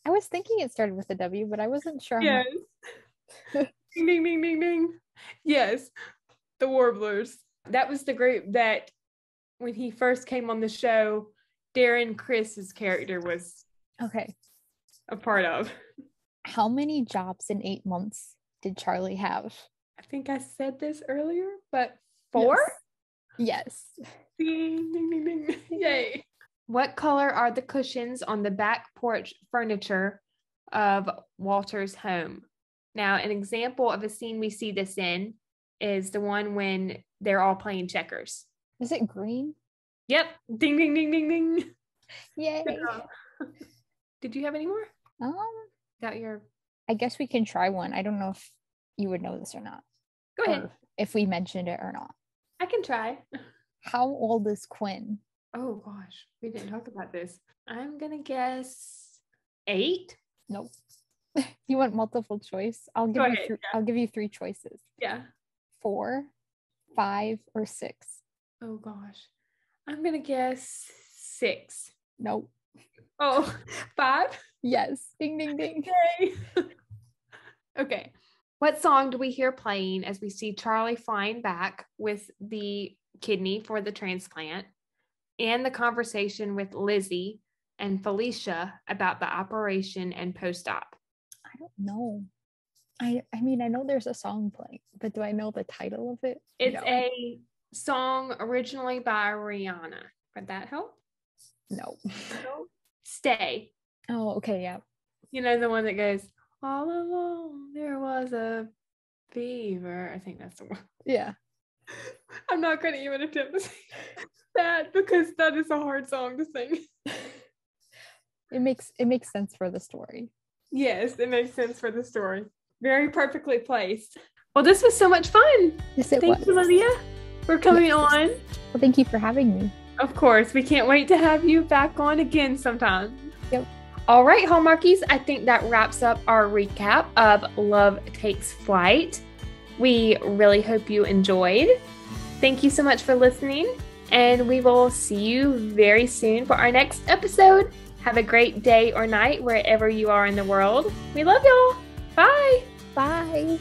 I was thinking it started with a W, but I wasn't sure. Yes. Ding, ding, ding, ding, ding. Yes, the Warblers. That was the group that when he first came on the show, Darren Chris's character was a part of. How many jobs in 8 months did Charlie have? I think I said this earlier, but 4? Yes. Ding, ding, ding, ding. Yay. What color are the cushions on the back porch furniture of Walter's home? Now, an example of a scene we see this in is the one when they're all playing checkers. Is it green? Yep. Ding, ding, ding, ding, ding. Yay. Did you have any more? I guess we can try one. I don't know if you would know this or not. Go ahead. If we mentioned it or not. I can try. How old is Quinn? Oh gosh, we didn't talk about this. I'm gonna guess 8. Nope. You want multiple choice? I'll give you 3 choices. Yeah. 4, 5, or 6. Oh gosh, I'm gonna guess 6. Nope. Oh, 5? Yes. Ding, ding, ding. Yay. Okay. What song do we hear playing as we see Charlie flying back with the kidney for the transplant and the conversation with Lizzie and Felicia about the operation and post-op? I don't know. I mean, I know there's a song playing, but do I know the title of it? It's a song originally by Rihanna. Would that help? No. Stay. Oh, okay, yeah. You know, the one that goes, all along there was a fever. I think that's the one. Yeah. I'm not going to even attempt to sing that because that is a hard song to sing. It makes sense for the story. Yes, it makes sense for the story. Very perfectly placed. Well, this was so much fun. Yes, it was. Thank you, Lydia, for coming on. Well, thank you for having me. Of course. We can't wait to have you back on again sometime. Yep. All right, Hallmarkies. I think that wraps up our recap of Love Takes Flight. We really hope you enjoyed. Thank you so much for listening, and we will see you very soon for our next episode. Have a great day or night wherever you are in the world. We love y'all. Bye. Bye.